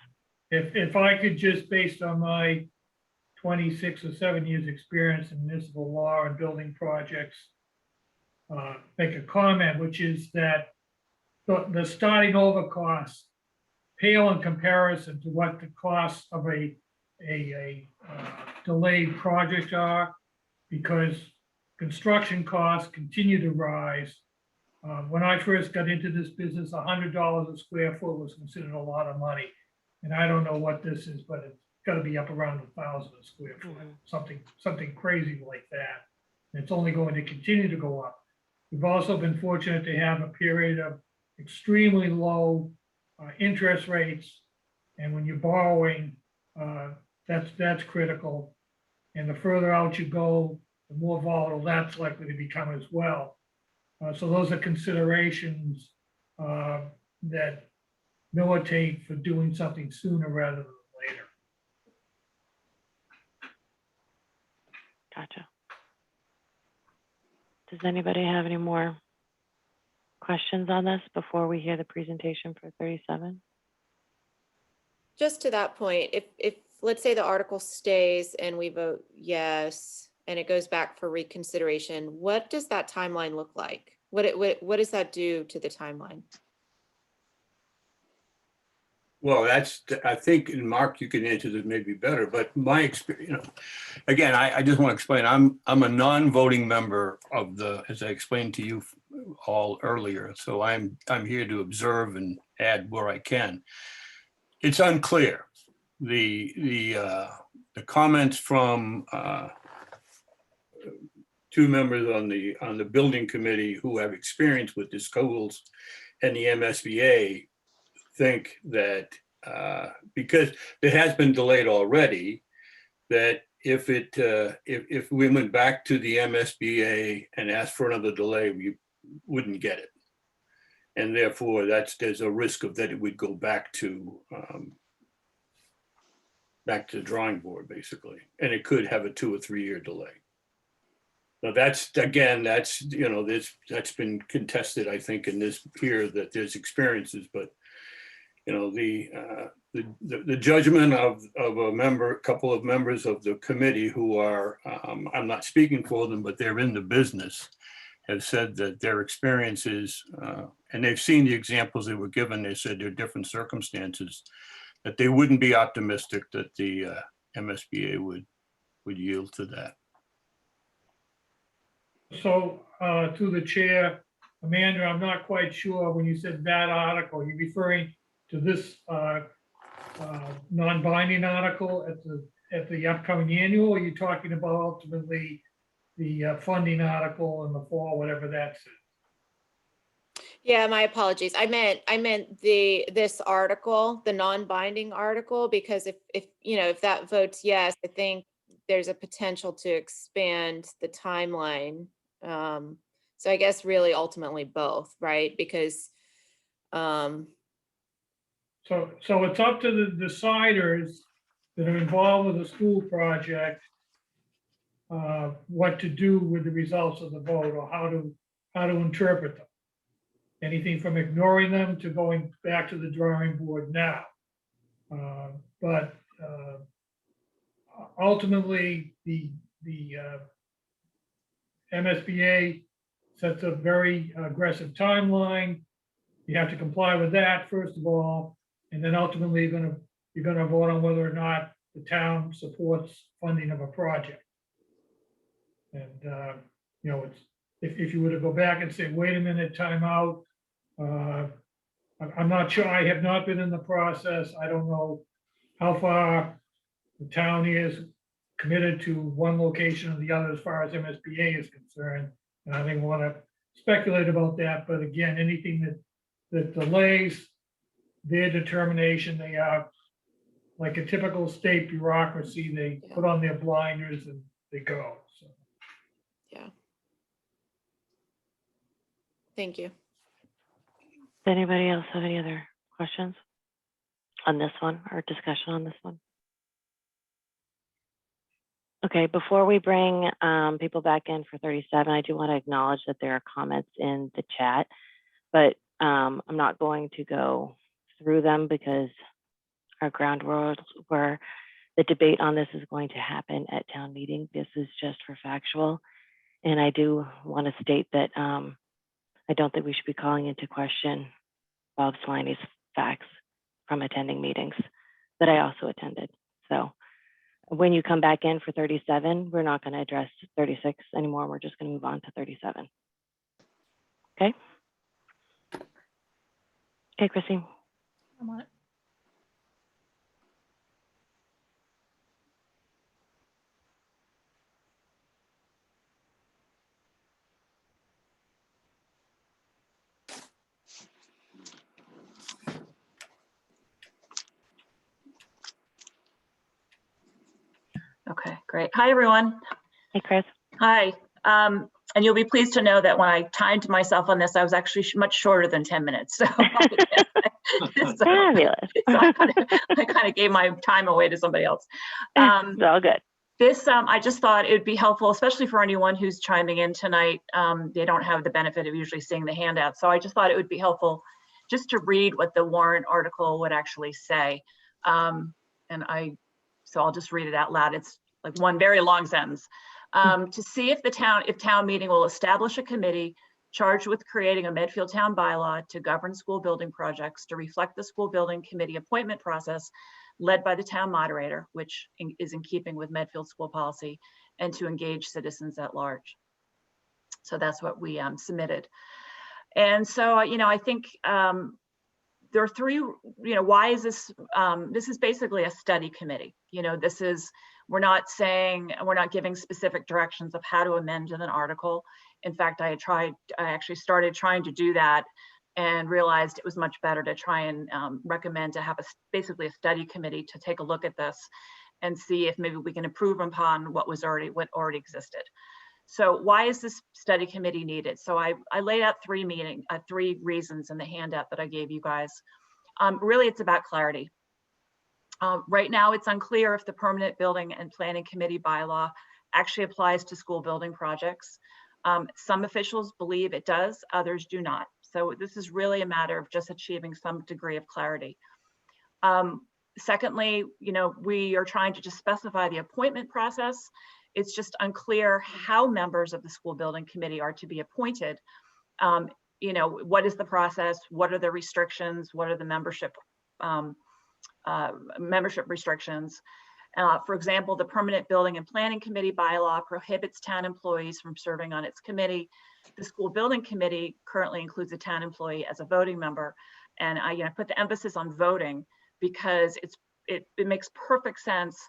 if I could just, based on my 26 or 7 years experience in municipal law and building projects, make a comment, which is that the starting over costs pale in comparison to what the costs of a delayed project are, because construction costs continue to rise. When I first got into this business, $100 a square foot was considered a lot of money. And I don't know what this is, but it's got to be up around 1,000 a square foot, something crazy like that. And it's only going to continue to go up. We've also been fortunate to have a period of extremely low interest rates. And when you're borrowing, that's critical. And the further out you go, the more volatile that's likely to become as well. So those are considerations that militate for doing something sooner rather than later. Gotcha. Does anybody have any more questions on this before we hear the presentation for 37? Just to that point, if let's say the article stays and we vote yes, and it goes back for reconsideration, what does that timeline look like? What does that do to the timeline? Well, I think, and Mark, you can answer this maybe better, but my experience, again, I just want to explain, I'm a non-voting member of as I explained to you all earlier, so I'm here to observe and add where I can. It's unclear. The comments from two members on the building committee who have experience with the schools and the MSBA think that because it has been delayed already, that if we went back to the MSBA and asked for another delay, we wouldn't get it. And therefore, there's a risk of that it would go back to the drawing board, basically. And it could have a 2 or 3 year delay. Now that's been contested, I think, in this here, that there's experiences, but the judgment of a couple of members of the committee who are, I'm not speaking for them, but they're in the business, have said that their experiences, and they've seen the examples they were given, they said there are different circumstances, that they wouldn't be optimistic that the MSBA would yield to that. So to the chair, Amanda, I'm not quite sure when you said that article, you're referring to this non-binding article at the upcoming annual, or are you talking about ultimately the funding article in the fall, whatever that's? Yeah, my apologies. I meant this article, the non-binding article, because if that votes yes, I think there's a potential to expand the timeline. So I guess really ultimately both, right? Because So it's up to the deciders that are involved with the school project, what to do with the results of the vote, or how to interpret them. Anything from ignoring them to going back to the drawing board now. But ultimately, the MSBA sets a very aggressive timeline. You have to comply with that, first of all, and then ultimately you're gonna vote on whether or not the town supports funding of a project. And it's if you were to go back and say, wait a minute, time out. I'm not sure. I have not been in the process. I don't know how far the town is committed to one location or the other as far as MSBA is concerned. And I didn't want to speculate about that. But again, anything that delays their determination, they are like a typical state bureaucracy. They put on their blinders and they go. So. Yeah. Thank you. Does anybody else have any other questions on this one or discussion on this one? Okay, before we bring people back in for 37, I do want to acknowledge that there are comments in the chat, but I'm not going to go through them because our ground rules were the debate on this is going to happen at town meeting. This is just for factual. And I do want to state that I don't think we should be calling into question Bob Sliney's facts from attending meetings that I also attended. So when you come back in for 37, we're not going to address 36 anymore. We're just going to move on to 37. Okay. Okay, Christine. I'm on it. Okay, great. Hi, everyone. Hey, Chris. Hi. And you'll be pleased to know that when I timed myself on this, I was actually much shorter than 10 minutes. So, Fabulous. so I kind of gave my time away to somebody else. It's all good. This, I just thought it would be helpful, especially for anyone who's chiming in tonight. They don't have the benefit of usually seeing the handout. So I just thought it would be helpful just to read what the warrant article would actually say. So I'll just read it out loud. It's like one very long sentence. To see if town meeting will establish a committee charged with creating a Medfield town bylaw to govern school building projects to reflect the school building committee appointment process led by the town moderator, which is in keeping with Medfield school policy, and to engage citizens at large. So that's what we submitted. And so, I think there are three, why is this, this is basically a study committee. We're not giving specific directions of how to amend an article. In fact, I actually started trying to do that and realized it was much better to try and recommend to have basically a study committee to take a look at this and see if maybe we can improve upon what already existed. So why is this study committee needed? So I laid out three reasons in the handout that I gave you guys. Really, it's about clarity. Right now, it's unclear if the permanent building and planning committee bylaw actually applies to school building projects. Some officials believe it does, others do not. So this is really a matter of just achieving some degree of clarity. Secondly, we are trying to just specify the appointment process. It's just unclear how members of the school building committee are to be appointed. What is the process? What are the restrictions? What are the membership restrictions? For example, the permanent building and planning committee bylaw prohibits town employees from serving on its committee. The school building committee currently includes a town employee as a voting member. And I put the emphasis on voting because it makes perfect sense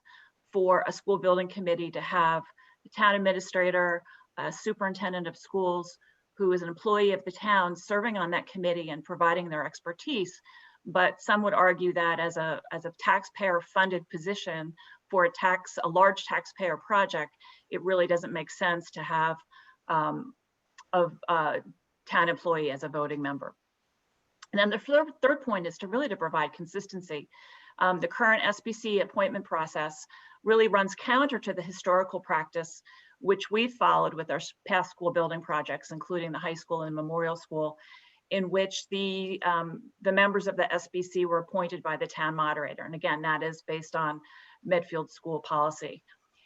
for a school building committee to have the town administrator, a superintendent of schools, who is an employee of the town serving on that committee and providing their expertise. But some would argue that as a taxpayer funded position for a large taxpayer project, it really doesn't make sense to have a town employee as a voting member. And then the third point is to provide consistency. The current SBC appointment process really runs counter to the historical practice, which we've followed with our past school building projects, including the high school and memorial school, in which the members of the SBC were appointed by the town moderator. And again, that is based on Medfield school policy.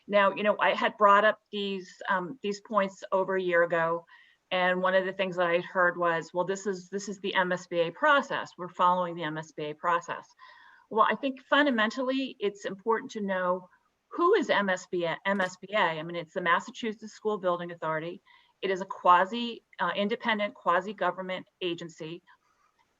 Now, I had brought up these points over a year ago, and one of the things that I heard was, well, this is the MSBA process. We're following the MSBA process. Well, I think fundamentally, it's important to know who is MSBA. I mean, it's the Massachusetts School Building Authority. It is a independent quasi-government agency.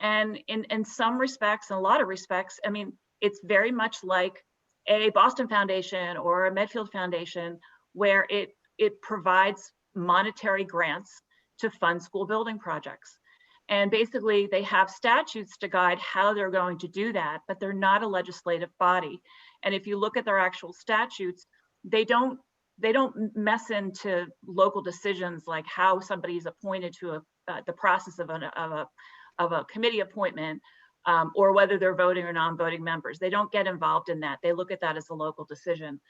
And in some respects, in a lot of respects, I mean, it's very much like a Boston Foundation or a Medfield Foundation, where it provides monetary grants to fund school building projects. And basically they have statutes to guide how they're going to do that, but they're not a legislative body. And if you look at their actual statutes, they don't mess into local decisions like how somebody is appointed to the process of a committee appointment, or whether they're voting or non-voting members. They don't get involved in that. They look at that as a local decision.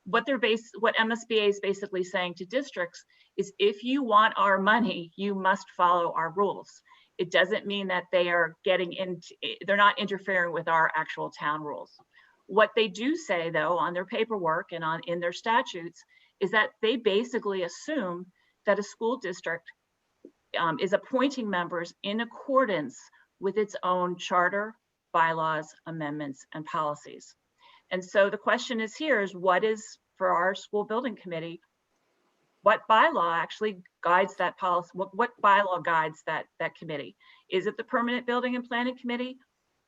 What MSBA is basically saying to districts is, if you want our money, you must follow our rules. It doesn't mean that they're not interfering with our actual town rules. What they do say, though, on their paperwork and in their statutes, is that they basically assume that a school district is appointing members in accordance with its own charter, bylaws, amendments, and policies. And so the question is what is, for our school building committee, what bylaw actually guides that policy? What bylaw guides that committee? Is it the permanent building and planning committee?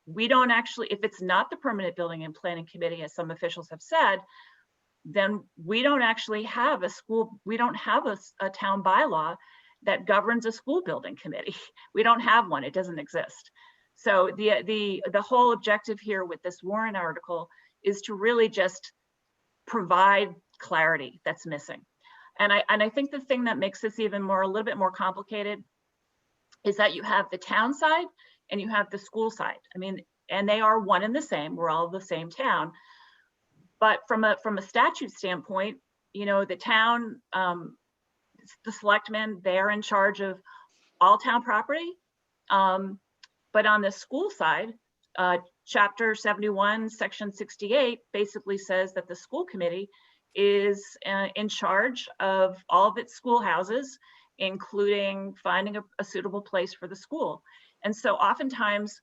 We don't actually, if it's not the permanent building and planning committee, as some officials have said, then we don't actually have a town bylaw that governs a school building committee. We don't have one, it doesn't exist. So the whole objective here with this warrant article is to really just provide clarity that's missing. And I think the thing that makes this even a little bit more complicated is that you have the town side and you have the school side. I mean, and they are one and the same. We're all the same town. But from a statute standpoint, you know, the town, the selectmen, they're in charge of all town property. But on the school side, Chapter 71, Section 68 basically says that the school committee is in charge of all of its schoolhouses, including finding a suitable place for the school. And so oftentimes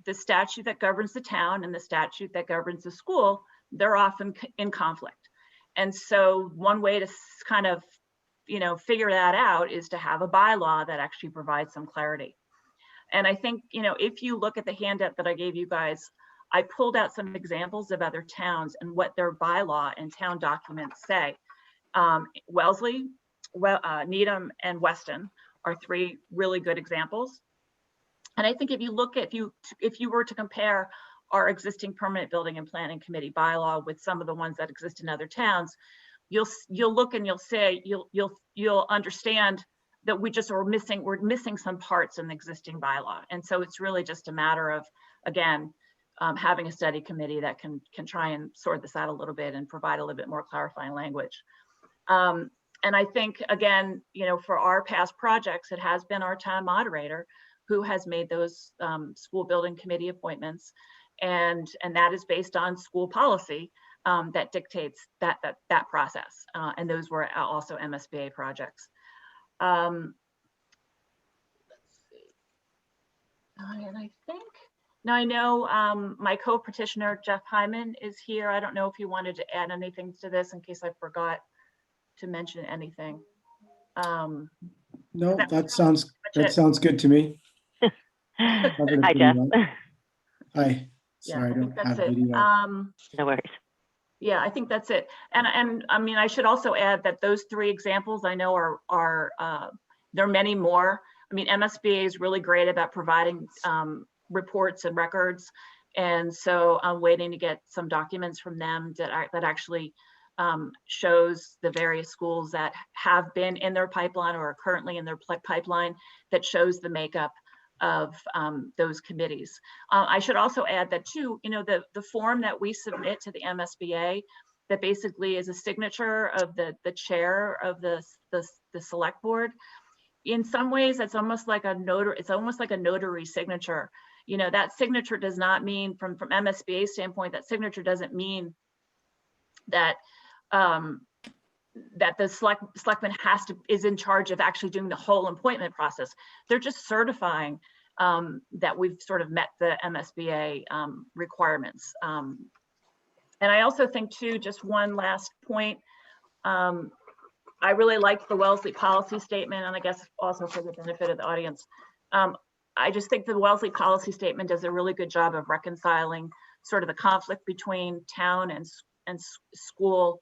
the statute that governs the town and the statute that governs the school, they're often in conflict. And so one way to kind of, you know, figure that out is to have a bylaw that actually provides some clarity. And I think, you know, if you look at the handout that I gave you guys, I pulled out some examples of other towns and what their bylaw and town documents say. Wellesley, Needham, and Weston are three really good examples. And I think if you look at, if you were to compare our existing permanent building and planning committee bylaw with some of the ones that exist in other towns, you'll look and you'll say, you'll understand that we're missing some parts in the existing bylaw. And so it's really just a matter of, again, having a study committee that can try and sort this out a little bit and provide a little bit more clarifying language. And I think, again, you know, for our past projects, it has been our town moderator who has made those school building committee appointments. And that is based on school policy that dictates that process. And those were also MSBA projects. Let's see. And I think, now I know my co-petitioner, Jeff Hyman, is here. I don't know if you wanted to add anything to this in case I forgot to mention anything. No, that sounds good to me. Hi, Jeff. Hi. Sorry, I don't have video. No worries. Yeah, I think that's it. And I mean, I should also add that those three examples I know are there are many more. I mean, MSBA is really great about providing reports and records. And so I'm waiting to get some documents from them that actually shows the various schools that have been in their pipeline or are currently in their pipeline, that shows the makeup of those committees. I should also add that too, you know, the form that we submit to the MSBA that basically is a signature of the chair of the select board. In some ways, it's almost like a notary. It's almost like a notary signature. You know, that signature does not mean, from MSBA standpoint, that signature doesn't mean that that the selectman is in charge of actually doing the whole appointment process. They're just certifying that we've sort of met the MSBA requirements. And I also think too, just one last point, I really liked the Wellesley policy statement, and I guess also for the benefit of the audience, I just think the Wellesley policy statement does a really good job of reconciling sort of the conflict between town and school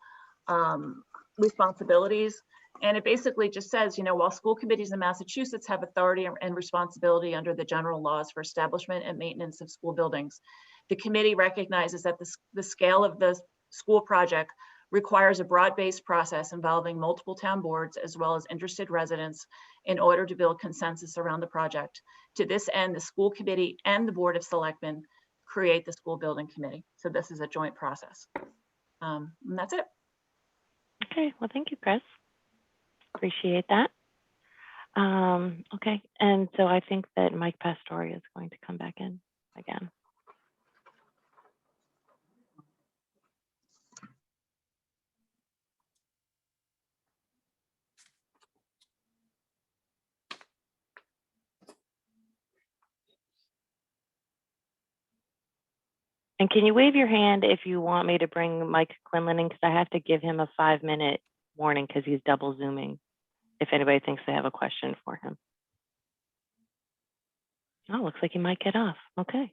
responsibilities. And it basically just says, you know, while school committees in Massachusetts have authority and responsibility under the general laws for establishment and maintenance of school buildings, the committee recognizes that the scale of the school project requires a broad-based process involving multiple town boards as well as interested residents in order to build consensus around the project. To this end, the school committee and the Board of Selectmen create the school building committee. So this is a joint process. And that's it. Okay, well, thank you, Chris. Appreciate that. Okay, and so I think that Mike Pastore is going to come back in again. And can you wave your hand if you want me to bring Mike Quinlan in, because I have to give him a 5-minute warning because he's double zooming if anybody thinks they have a question for him. Oh, looks like he might get off. Okay.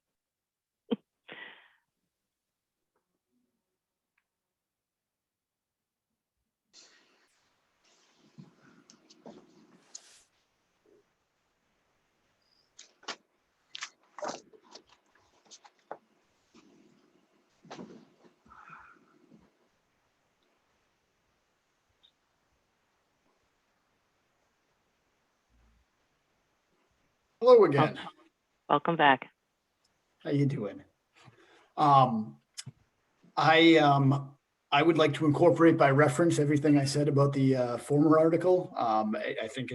Hello again. Welcome back. How you doing? I I would like to incorporate by reference everything I said about the former article. I think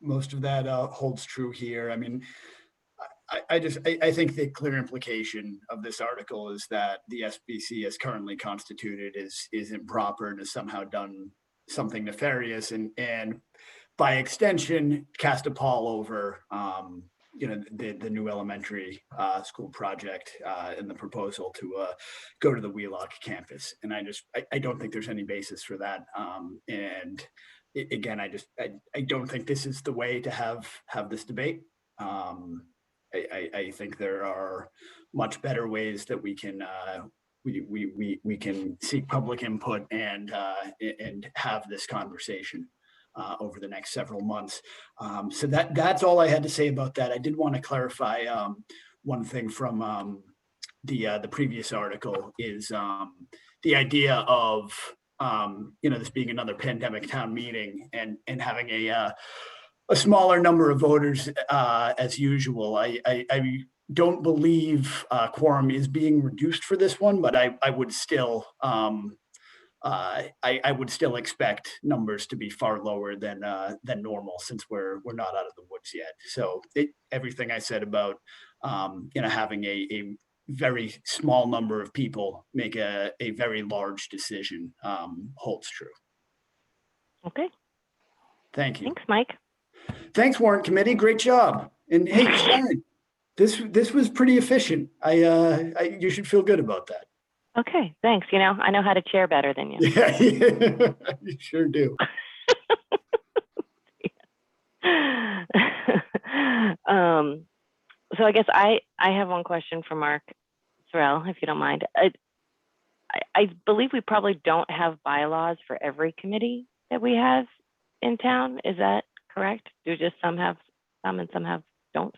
most of that holds true here. I mean, I think the clear implication of this article is that the SBC as currently constituted is improper and has somehow done something nefarious and by extension cast a pall over the new elementary school project and the proposal to go to the Wheelock campus. And I don't think there's any basis for that. Again, I don't think this is the way to have this debate. I think there are much better ways that we can seek public input and have this conversation over the next several months. So that's all I had to say about that. I did want to clarify one thing from the previous article is the idea of this being another pandemic town meeting and having a smaller number of voters as usual. I don't believe quorum is being reduced for this one, but I would still I would still expect numbers to be far lower than normal since we're not out of the woods yet. So everything I said about having a very small number of people make a very large decision holds true. Okay. Thank you. Thanks, Mike. Thanks, Warrant Committee. Great job. And hey, Sharon, this was pretty efficient. You should feel good about that. Okay, thanks. I know how to chair better than you. Yeah, you sure do. So I guess I have one question for Mark Sorrell, if you don't mind. I believe we probably don't have bylaws for every committee that we have in town. Is that correct? Do just some have some and some don't?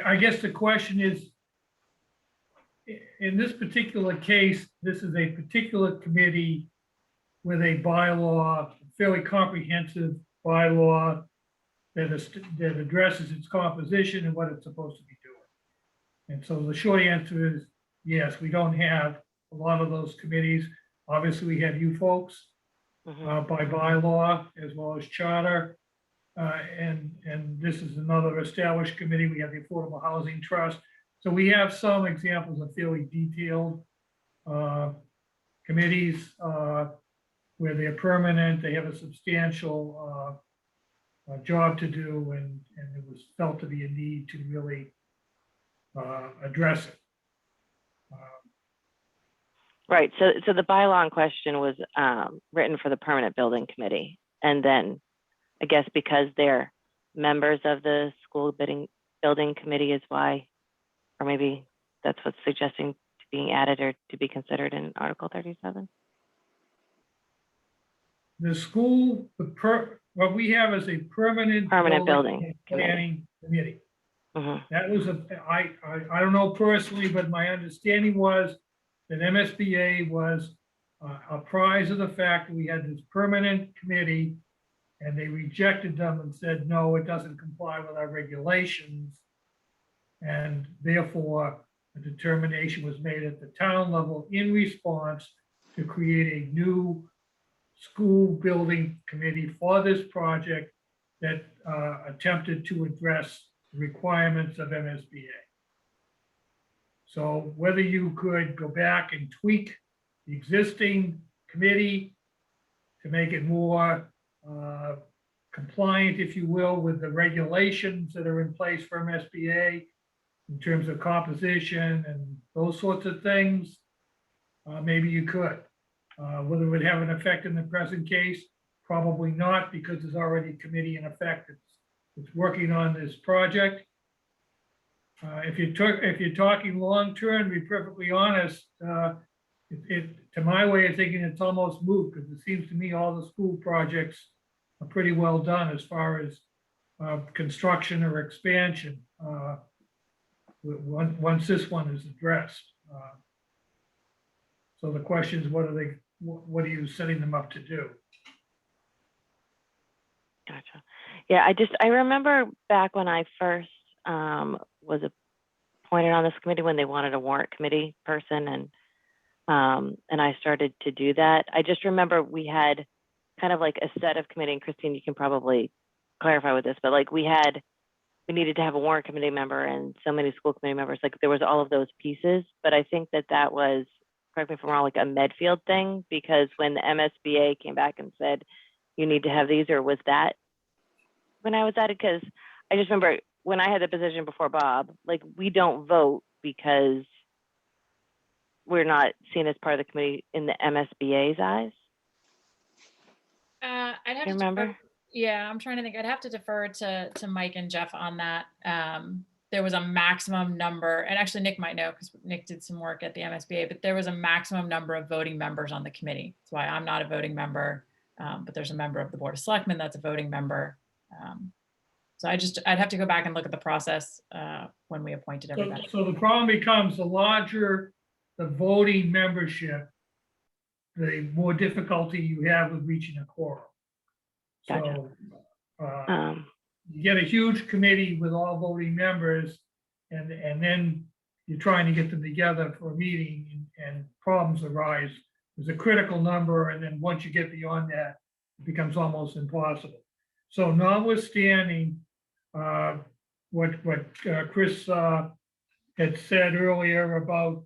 I guess the question is, in this particular case, this is a particular committee with a bylaw, fairly comprehensive bylaw that addresses its composition and what it's supposed to be doing. And so the short answer is, yes, we don't have a lot of those committees. Obviously, we have you folks by bylaw as well as charter. And this is another established committee. We have the Affordable Housing Trust. So we have some examples of fairly detailed committees where they're permanent, they have a substantial job to do, and it was felt to be a need to really address it. Right. So the bylaw in question was written for the Permanent Building Committee, and then I guess because they're members of the School Building Committee is why, or maybe that's what's suggesting to being added or to be considered in Article 37. The school, what we have is a permanent building planning committee. That was I don't know personally, but my understanding was that MSBA was apprised of the fact that we had this permanent committee, and they rejected them and said, no, it doesn't comply with our regulations. And therefore, a determination was made at the town level in response to create a new school building committee for this project that attempted to address the requirements of MSBA. So whether you could go back and tweak the existing committee to make it more compliant, if you will, with the regulations that are in place for MSBA in terms of composition and those sorts of things, maybe you could. Whether it would have an effect in the present case, probably not, because there's already a committee in effect that's working on this project. If you're talking long term, to be perfectly honest, to my way of thinking, it's almost moot, because it seems to me all the school projects are pretty well done as far as construction or expansion once this one is addressed. So the question is, what are you setting them up to do? Gotcha. Yeah, I remember back when I first was appointed on this committee when they wanted a warrant committee person, and I started to do that. I just remember we had kind of like a set of committee, and Christine, you can probably clarify with this, but like we needed to have a warrant committee member and so many school committee members, like there was all of those pieces. But I think that was, correct me if I'm wrong, like a Medfield thing, because when the MSBA came back and said, you need to have these, or was that when I was at it? Because I just remember when I had the position before Bob, like we don't vote because we're not seen as part of the committee in the MSBA's eyes. I'd have You to remember? defer, yeah, I'm trying to think. I'd have to defer to Mike and Jeff on that. There was a maximum number, and actually Nick might know because Nick did some work at the MSBA, but there was a maximum number of voting members on the committee. That's why I'm not a voting member, but there's a member of the Board of Selectmen that's a voting member. So I'd have to go back and look at the process when we appointed everybody. So the problem becomes the larger the voting membership, the more difficulty you have with reaching a quorum. Gotcha. So you get a huge committee with all voting members, and then you're trying to get them together for a meeting, and problems arise. There's a critical number, and then once you get beyond that, it becomes almost impossible. So notwithstanding what Chris had said earlier about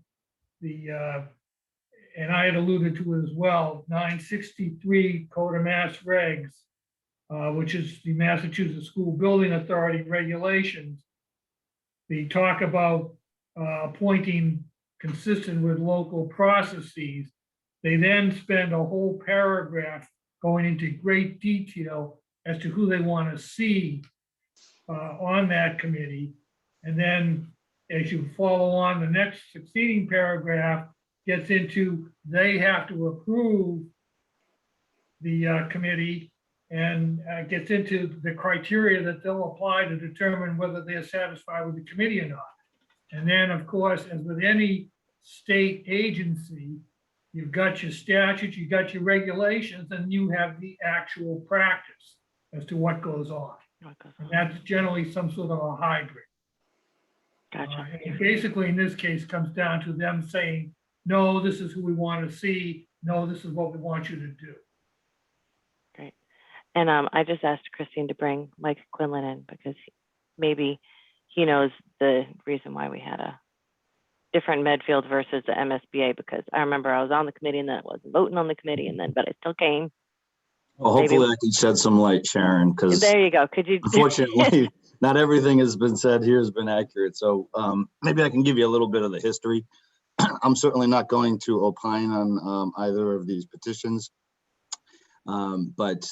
the, and I had alluded to it as well, 963 Code of Mass Regs, which is the Massachusetts School Building Authority regulations. They talk about appointing consistent with local processes. They then spend a whole paragraph going into great detail as to who they want to see on that committee. And then as you follow on, the next succeeding paragraph gets into they have to approve the committee, and gets into the criteria that they'll apply to determine whether they're satisfied with the committee or not. And then, of course, as with any state agency, you've got your statutes, you've got your regulations, and you have the actual practice as to what goes on. And that's generally some sort of a hybrid. Gotcha. And basically, in this case, comes down to them saying, no, this is who we want to see. No, this is what we want you to do. Great. And I just asked Christine to bring Mike Quinlan in because maybe he knows the reason why we had a different Medfield versus the MSBA, because I remember I was on the committee and then I wasn't voting on the committee, and then, but I still came. Well, hopefully I can shed some light, Sharon, because There you go. Could you? unfortunately, not everything has been said here has been accurate. So maybe I can give you a little bit of the history. I'm certainly not going to opine on either of these petitions. But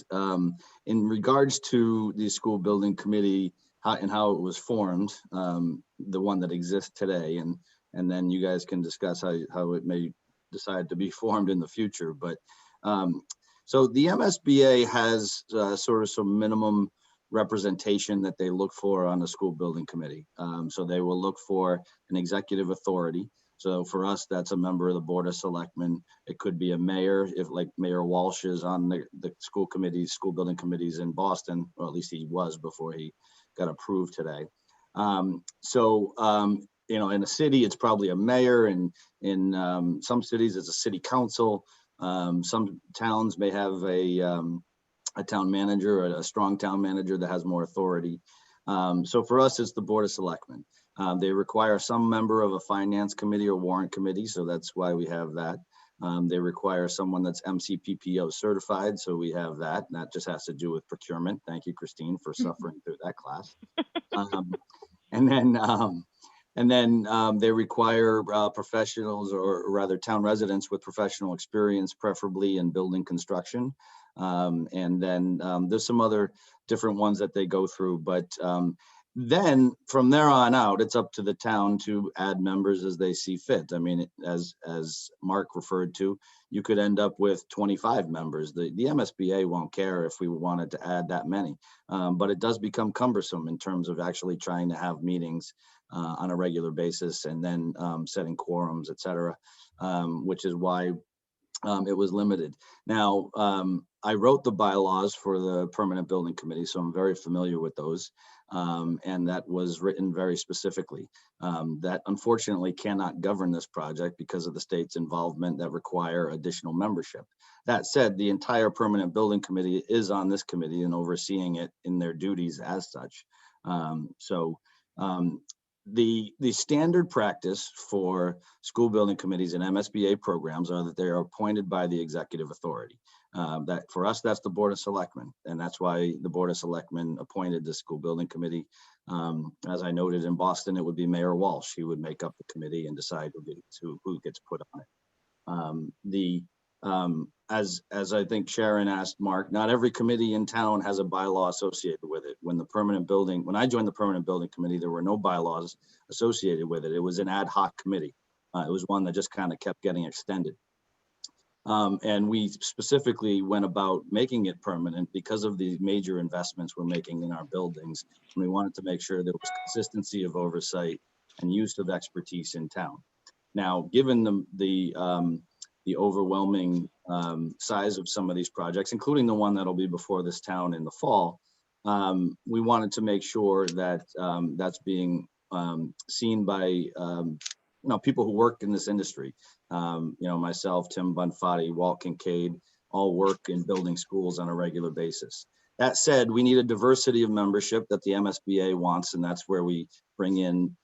in regards to the school building committee and how it was formed, the one that exists today, and then you guys can discuss how it may decide to be formed in the future. But so the MSBA has sort of some minimum representation that they look for on the school building committee. So they will look for an executive authority. So for us, that's a member of the Board of Selectmen. It could be a mayor, if like Mayor Walsh is on the school committees, school building committees in Boston, or at least he was before he got approved today. You know, in a city, it's probably a mayor, and in some cities, it's a city council. Some towns may have a town manager, or a strong town manager that has more authority. So for us, it's the Board of Selectmen. They require some member of a finance committee or warrant committee, so that's why we have that. They require someone that's MCPPO certified, so we have that. And that just has to do with procurement. Thank you, Christine, for suffering through that class. And then they require professionals, or rather town residents with professional experience, preferably in building construction. And then there's some other different ones that they go through, but then from there on out, it's up to the town to add members as they see fit. I mean, as Mark referred to, you could end up with 25 members. The MSBA won't care if we wanted to add that many, but it does become cumbersome in terms of actually trying to have meetings on a regular basis, and then setting quorums, et cetera, which is why it was limited. Now, I wrote the bylaws for the Permanent Building Committee, so I'm very familiar with those. And that was written very specifically. That unfortunately cannot govern this project because of the state's involvement that require additional membership. That said, the entire Permanent Building Committee is on this committee and overseeing it in their duties as such. The standard practice for school building committees and MSBA programs are that they are appointed by the executive authority. That for us, that's the Board of Selectmen, and that's why the Board of Selectmen appointed the school building committee. As I noted, in Boston, it would be Mayor Walsh. He would make up the committee and decide who gets put on it. As I think Sharon asked Mark, not every committee in town has a bylaw associated with it. When I joined the Permanent Building Committee, there were no bylaws associated with it. It was an ad hoc committee. It was one that just kind of kept getting extended. And we specifically went about making it permanent because of the major investments we're making in our buildings. And we wanted to make sure there was consistency of oversight and use of expertise in town. Now, given the overwhelming size of some of these projects, including the one that'll be before this town in the fall, we wanted to make sure that that's being seen by people who work in this industry. Myself, Tim Bunfati, Walt Kincaid, all work in building schools on a regular basis. That said, we need a diversity of membership that the MSBA wants, and that's where we bring in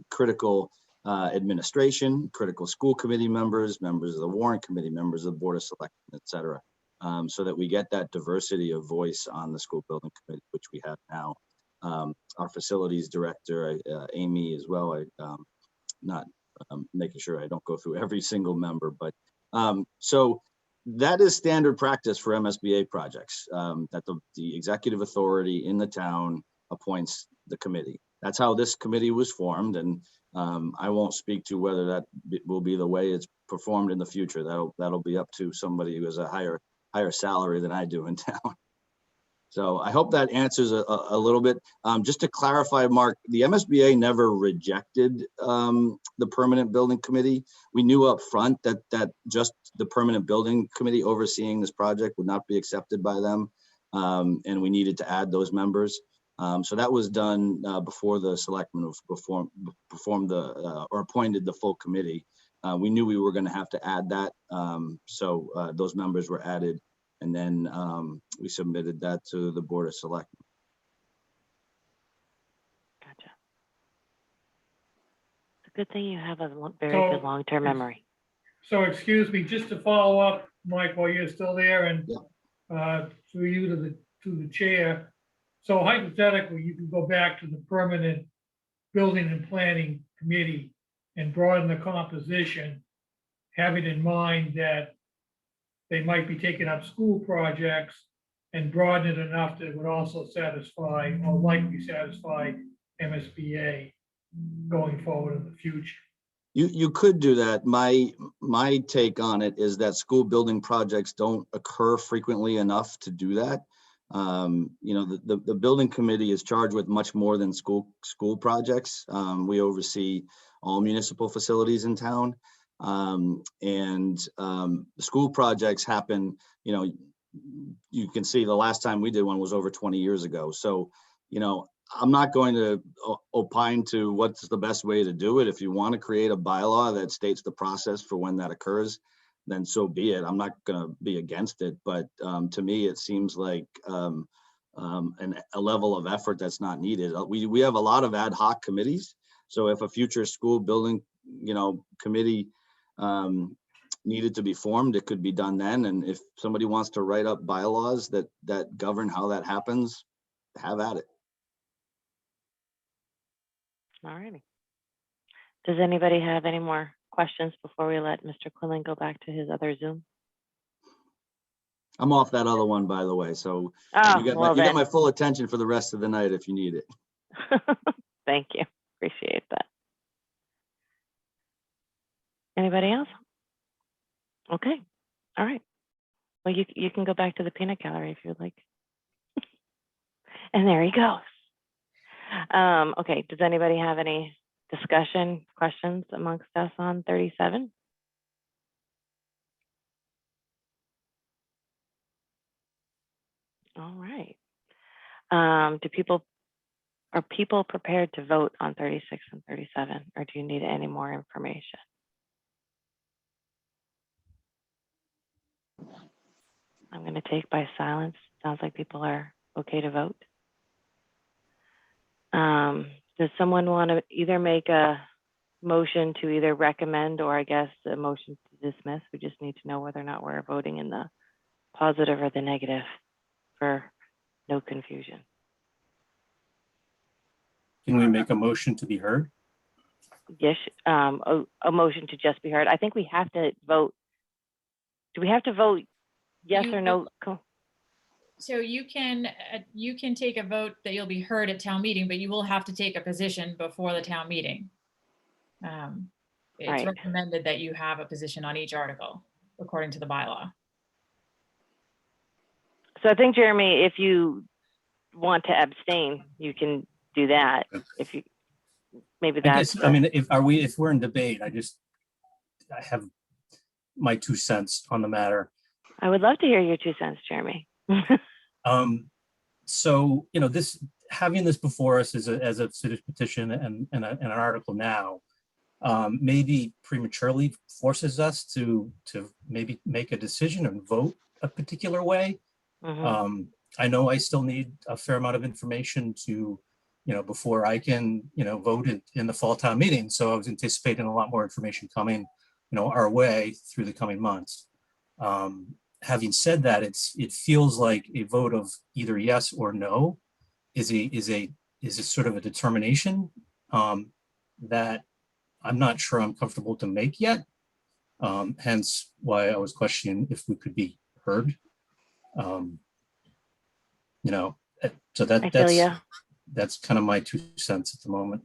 critical administration, critical school committee members, members of the Warrant Committee, members of the Board of Selectmen, et cetera, so that we get that diversity of voice on the school building committee, which we have now. Our facilities director, Amy, as well, not making sure I don't go through every single member, but so that is standard practice for MSBA projects, that the executive authority in the town appoints the committee. That's how this committee was formed, and I won't speak to whether that will be the way it's performed in the future. That'll be up to somebody who has a higher salary than I do in town. So I hope that answers a little bit. Just to clarify, Mark, the MSBA never rejected the Permanent Building Committee. We knew up front that just the Permanent Building Committee overseeing this project would not be accepted by them, and we needed to add those members. So that was done before the selectmen performed or appointed the full committee. We knew we were going to have to add that, so those members were added. And then we submitted that to the Board of Selectmen. Gotcha. It's a good thing you have a very good long-term memory. So excuse me, just to follow up, Mike, while you're still there, and through you to the chair. So hypothetically, you can go back to the Permanent Building and Planning Committee and broaden the composition, having in mind that they might be taking up school projects, and broaden it enough that it would also satisfy or likely satisfy MSBA going forward in the future. You could do that. My take on it is that school building projects don't occur frequently enough to do that. The building committee is charged with much more than school projects. We oversee all municipal facilities in town. The school projects happen, you can see the last time we did one was over 20 years ago. So, I'm not going to opine to what's the best way to do it. If you want to create a bylaw that states the process for when that occurs, then so be it. I'm not going to be against it. But to me, it seems like a level of effort that's not needed. We have a lot of ad hoc committees. So if a future school building, committee needed to be formed, it could be done then. And if somebody wants to write up bylaws that govern how that happens, have at it. All righty. Does anybody have any more questions before we let Mr. Quillen go back to his other Zoom? I'm off that other one, by the way. So you got my full attention for the rest of the night if you need it. Thank you. Appreciate that. Anybody else? Okay. All right. Well, you can go back to the peanut gallery if you'd like. And there he goes. Okay. Does anybody have any discussion questions amongst us on 37? All right. Are people prepared to vote on 36 and 37, or do you need any more information? I'm going to take by silence. Sounds like people are okay to vote. Does someone want to either make a motion to either recommend, or I guess a motion to dismiss? We just need to know whether or not we're voting in the positive or the negative for no confusion. Can we make a motion to be heard? Yes, a motion to just be heard. I think we have to vote. Do we have to vote yes or no? So you can take a vote that you'll be heard at town meeting, but you will have to take a position before the town meeting. It's Right. recommended that you have a position on each article, according to the bylaw. So I think, Jeremy, if you want to abstain, you can do that. If you, maybe I that's. guess, I mean, if we're in debate, I have my 2 cents on the matter. I would love to hear your 2 cents, Jeremy. So, you know, having this before us as a citizen petition and an article now, maybe prematurely forces us to maybe make a decision and vote a particular way. Mm-hmm. I know I still need a fair amount of information to, you know, before I can, you know, vote in the fall town meeting. So I was anticipating a lot more information coming, you know, our way through the coming months. Having said that, it feels like a vote of either yes or no is a sort of a determination that I'm not sure I'm comfortable to make yet. Hence why I was questioning if we could be heard. You know, so that's kind of my 2 cents at the moment.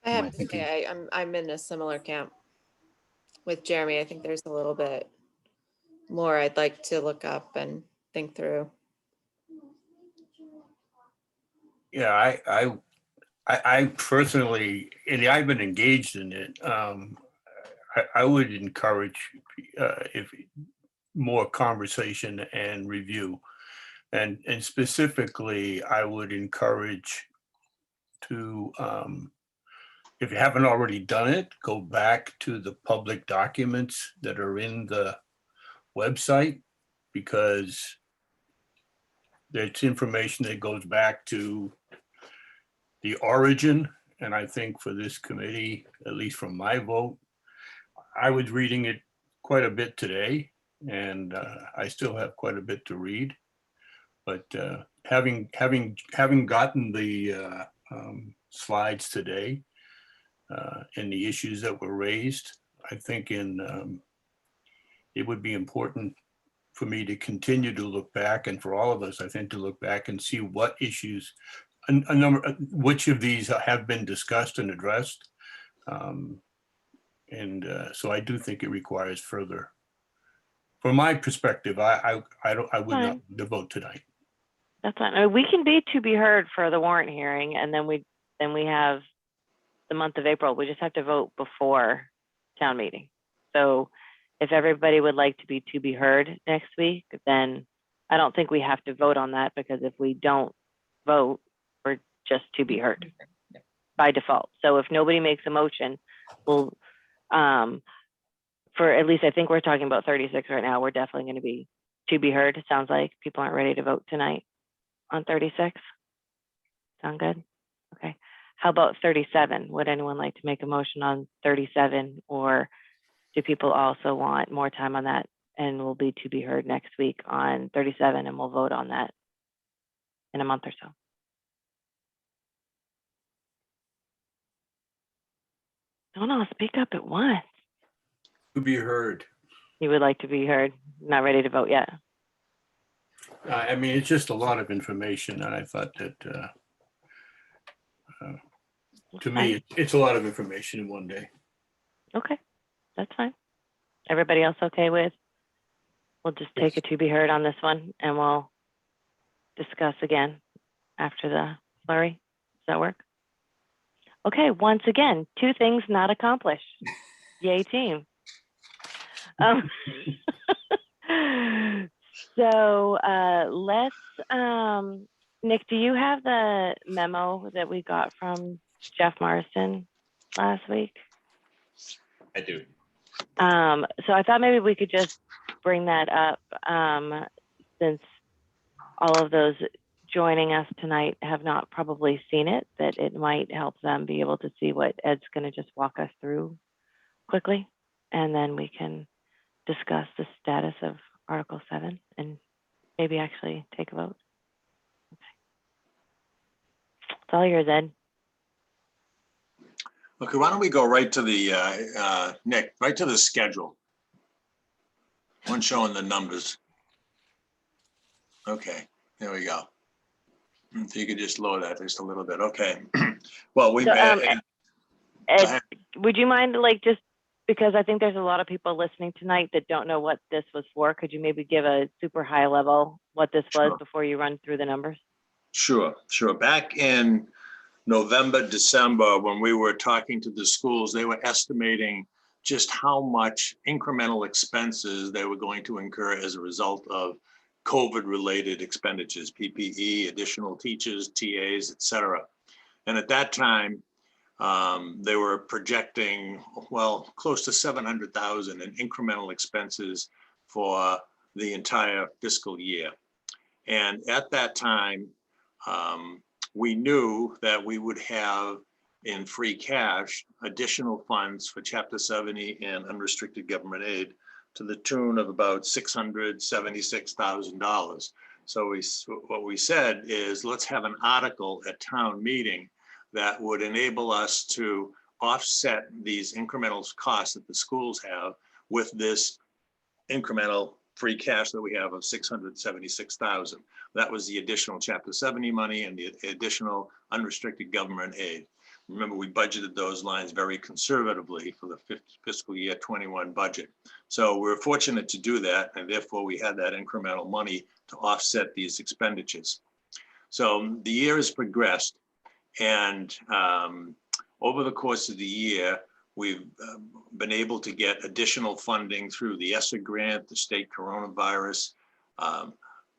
I have to say, I'm in a similar camp with Jeremy. I think there's a little bit more I'd like to look up and think through. Yeah, I personally, and I've been engaged in it. I would encourage if more conversation and review, and specifically, I would encourage to, if you haven't already done it, go back to the public documents that are in the website, because there's information that goes back to the origin. And I think for this committee, at least from my vote, I was reading it quite a bit today, and I still have quite a bit to read. But having gotten the slides today and the issues that were raised, I think it would be important for me to continue to look back, and for all of us, I think, to look back and see what issues, which of these have been discussed and addressed. So I do think it requires further. From my perspective, I would not vote tonight. That's fine. I mean, we can be to be heard for the warrant hearing, and then we have the month of April. We just have to vote before town meeting. So if everybody would like to be heard next week, then I don't think we have to vote on that, because if we don't vote, we're just to be heard by default. So if nobody makes a motion, we'll, for at least, I think we're talking about 36 right now, we're definitely going to be to be heard. It sounds like people aren't ready to vote tonight on 36. Sound good? Okay. How about 37? Would anyone like to make a motion on 37, or do people also want more time on that and will be to be heard next week on 37, and we'll vote on that in a month or so? Don't all speak up at once. To be heard. You would like to be heard, not ready to vote yet. I mean, it's just a lot of information, and I thought that to me, it's a lot of information in one day. Okay, that's fine. Everybody else okay with? We'll just take a to be heard on this one, and we'll discuss again after the flurry. Does that work? Okay, once again, 2 things not accomplished. Yay, team. So let's, Nick, do you have the memo that we got from Jeff Marston last week? I do. So I thought maybe we could just bring that up since all of those joining us tonight have not probably seen it, that it might help them be able to see what Ed's going to just walk us through quickly, and then we can discuss the status of Article 7 and maybe actually take a vote. Okay. It's all yours, Ed. Okay, why don't we go right to the, Nick, right to the schedule. One showing the numbers. Okay, there we go. If you could just lower that just a little bit, okay. Well, we. So, Ed, would you mind, like, just because I think there's a lot of people listening tonight that don't know what this was for, could you maybe give a super high level what this was before you run through the numbers? Sure. Back in November, December, when we were talking to the schools, they were estimating just how much incremental expenses they were going to incur as a result of COVID-related expenditures, PPE, additional teachers, TAs, et cetera. And at that time, they were projecting, well, close to 700,000 in incremental expenses for the entire fiscal year. And at that time, we knew that we would have in free cash additional funds for Chapter 70 and unrestricted government aid to the tune of about $676,000. So what we said is, let's have an article at town meeting that would enable us to offset these incremental costs that the schools have with this incremental free cash that we have of $676,000. That was the additional Chapter 70 money and the additional unrestricted government aid. Remember, we budgeted those lines very conservatively for the fiscal year 21 budget. So we're fortunate to do that, and therefore we had that incremental money to offset these expenditures. So the year has progressed, and over the course of the year, we've been able to get additional funding through the ESSER grant, the state coronavirus.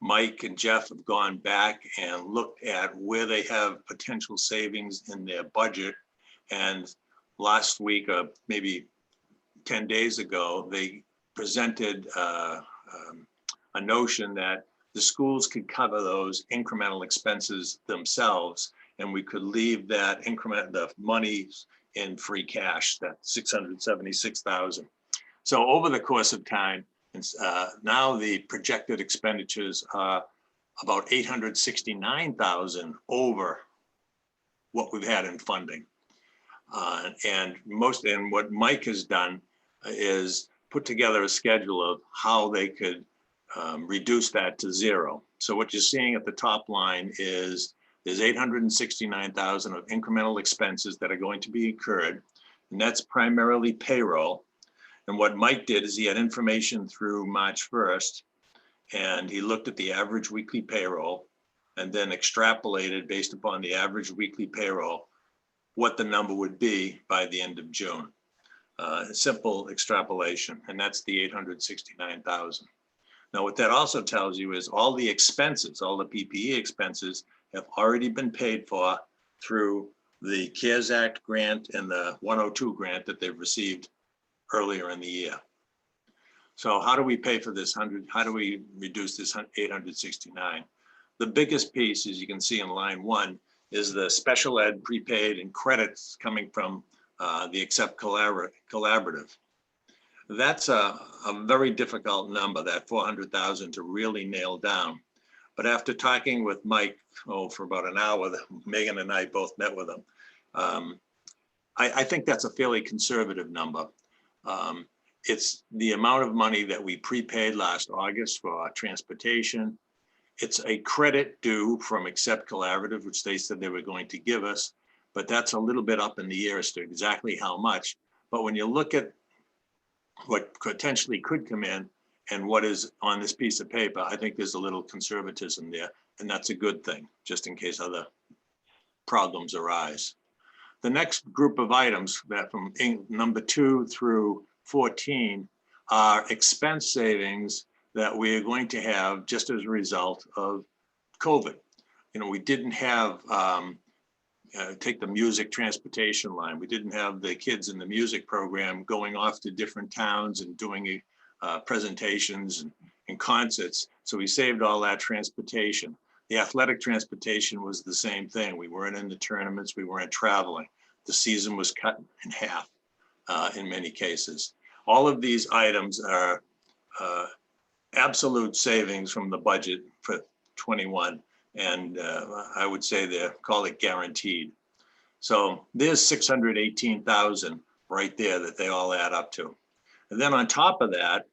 Mike and Jeff have gone back and looked at where they have potential savings in their budget. And last week, maybe 10 days ago, they presented a notion that the schools could cover those incremental expenses themselves, and we could leave that increment, the money in free cash, that 676,000. So over the course of time, now the projected expenditures are about 869,000 over what we've had in funding. And what Mike has done is put together a schedule of how they could reduce that to zero. So what you're seeing at the top line is there's 869,000 of incremental expenses that are going to be incurred, and that's primarily payroll. And what Mike did is he had information through March 1st, and he looked at the average weekly payroll and then extrapolated based upon the average weekly payroll what the number would be by the end of June. A simple extrapolation, and that's the 869,000. Now, what that also tells you is all the expenses, all the PPE expenses have already been paid for through the CARES Act grant and the 102 grant that they've received earlier in the year. So how do we pay for this 100? How do we reduce this 869? The biggest piece, as you can see in line 1, is the special ed prepaid and credits coming from the Accept Collaborative. That's a very difficult number, that 400,000, to really nail down. But after talking with Mike for about an hour, Megan and I both met with him, I think that's a fairly conservative number. It's the amount of money that we prepaid last August for our transportation. It's a credit due from Accept Collaborative, which they said they were going to give us, but that's a little bit up in the air as to exactly how much. But when you look at what potentially could come in and what is on this piece of paper, I think there's a little conservatism there, and that's a good thing, just in case other problems arise. The next group of items that from number 2 through 14 are expense savings that we are going to have just as a result of COVID. You know, we didn't have, take the music transportation line. We didn't have the kids in the music program going off to different towns and doing presentations and concerts. So we saved all that transportation. The athletic transportation was the same thing. We weren't in the tournaments, we weren't traveling. The season was cut in half in many cases. All of these items are absolute savings from the budget for 21. And I would say call it guaranteed. So there's 618,000 right there that they all add up to. And then on top of that,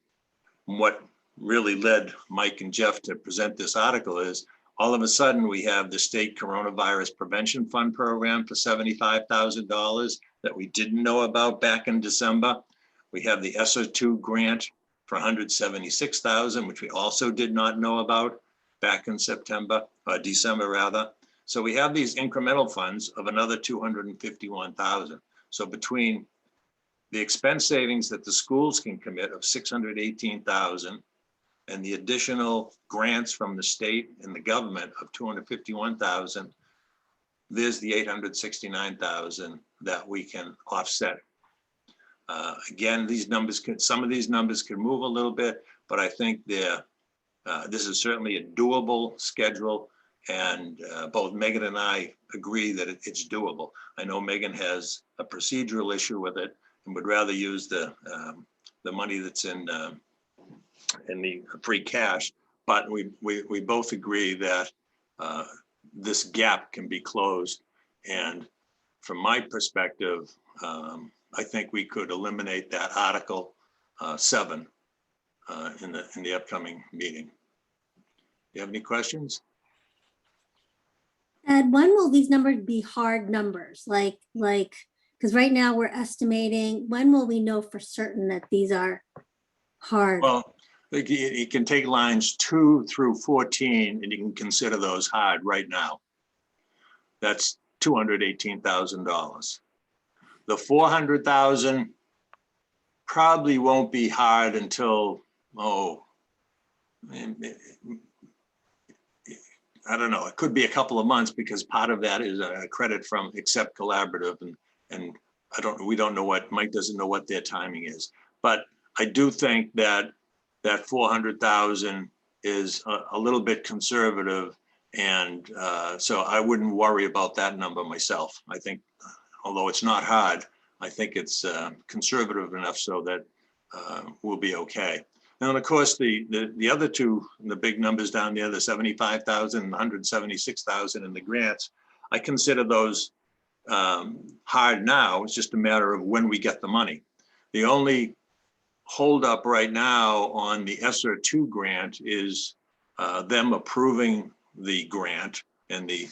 what really led Mike and Jeff to present this article is all of a sudden we have the state coronavirus prevention fund program for $75,000 that we didn't know about back in December. We have the ESSER2 grant for $176,000, which we also did not know about back in December rather. So we have these incremental funds of another $251,000. So between the expense savings that the schools can commit of $618,000 and the additional grants from the state and the government of $251,000, there's the $869,000 that we can offset. Again, some of these numbers can move a little bit, but I think this is certainly a doable schedule, and both Megan and I agree that it's doable. I know Megan has a procedural issue with it and would rather use the money that's in the free cash, but we both agree that this gap can be closed. And from my perspective, I think we could eliminate that Article 7 in the upcoming meeting. You have any questions? Ed, when will these numbers be hard numbers? Like, because right now we're estimating, when will we know for certain that these are hard? Well, you can take lines 2 through 14 and you can consider those hard right now. That's $218,000. The 400,000 probably won't be hard until, I don't know, it could be a couple of months because part of that is a credit from Accept Collaborative, and we don't know what, Mike doesn't know what their timing is. But I do think that 400,000 is a little bit conservative, and so I wouldn't worry about that number myself. I think, although it's not hard, I think it's conservative enough so that we'll be okay. And of course, the other two, the big numbers down there, the 75,000 and 176,000 in the grants, I consider those hard now. It's just a matter of when we get the money. The only hold up right now on the ESSER2 grant is them approving the grant, and you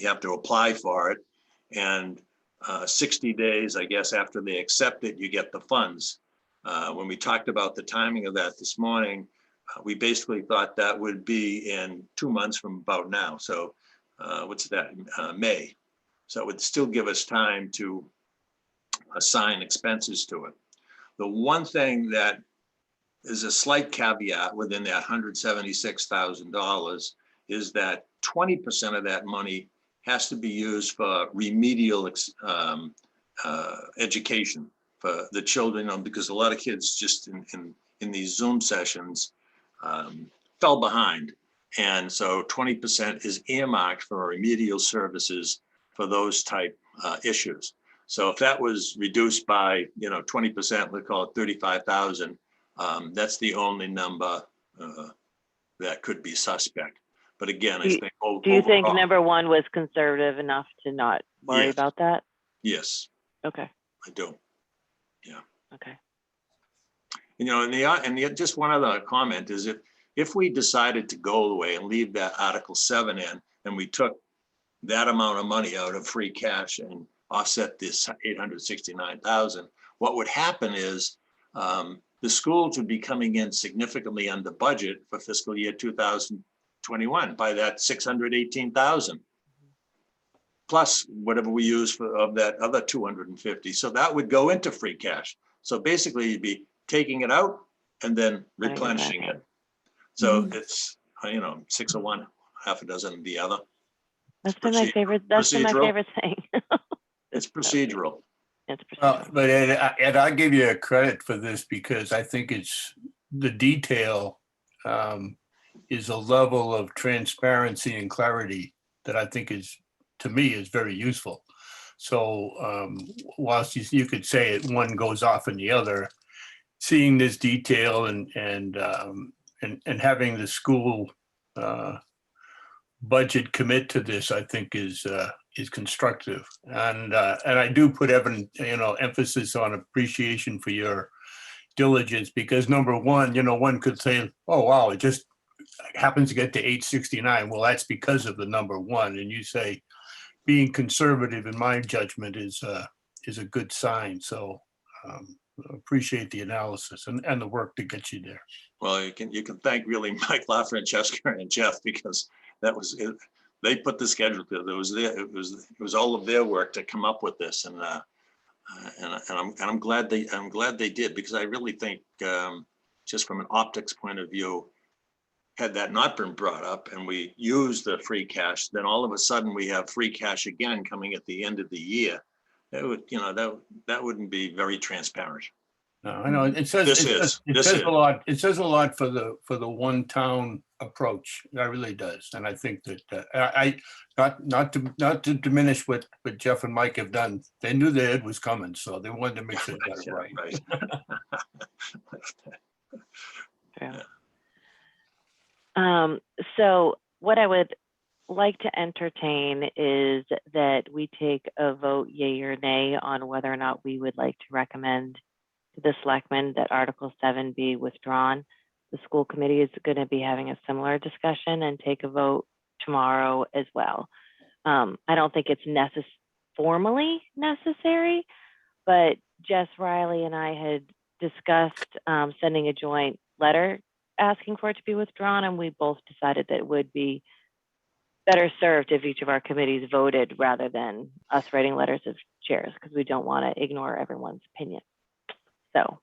have to apply for it, and 60 days, I guess, after they accept it, you get the funds. When we talked about the timing of that this morning, we basically thought that would be in 2 months from about now. So what's that, May. So it would still give us time to assign expenses to it. The one thing that is a slight caveat within that $176,000 is that 20% of that money has to be used for remedial education for the children, because a lot of kids just in these Zoom sessions fell behind. And so 20% is earmarked for remedial services for those type issues. So if that was reduced by 20%, let's call it 35,000, that's the only number that could be suspect. But again, I think do you think number one was conservative enough to not worry about that? Yes. Okay. I do. Yeah. Okay. And just one other comment is if we decided to go away and leave that Article 7 in, and we took that amount of money out of free cash and offset this 869,000, what would happen is the schools would be coming in significantly under budget for fiscal year 2021 by that 618,000. Plus whatever we use of that other 250. So that would go into free cash. So basically you'd be taking it out and then replenishing it. So it's, 6 of one, half a dozen of the other. That's been my favorite. That's been my procedural. favorite thing. It's procedural. It's procedural. But Ed, I'll give you a credit for this because I think it's the detail is a level of transparency and clarity that I think is, to me, is very useful. So whilst you could say it, one goes off in the other, seeing this detail and having the school budget commit to this, I think is constructive. And I do put emphasis on appreciation for your diligence, because number one, one could say, oh, wow, it just happens to get to 869. Well, that's because of the number one. And you say being conservative, in my judgment, is a good sign. So appreciate the analysis and the work to get you there. Well, you can thank really Mike LaFrancesca and Jeff, because that was it. They put the schedule together. It was all of their work to come up with this, and I'm glad they did, because I really think just from an optics point of view, had that not been brought up and we use the free cash, then all of a sudden we have free cash again coming at the end of the year. That would, that wouldn't be very transparent. No, I know it says a lot. It says a lot for the one town approach. That really does, and I think that I not to diminish what Jeff and Mike have done. They knew the Ed was coming, so they wanted to make sure they got it right. Yeah. So what I would like to entertain is that we take a vote, yay or nay, on whether or not we would like to recommend to the selectmen that Article 7 be withdrawn. The school committee is going to be having a similar discussion and take a vote tomorrow as well. I don't think it's formally necessary, but Jess Riley and I had discussed sending a joint letter asking for it to be withdrawn, and we both decided that it would be better served if each of our committees voted rather than us writing letters as chairs, because we don't want to ignore everyone's opinion. So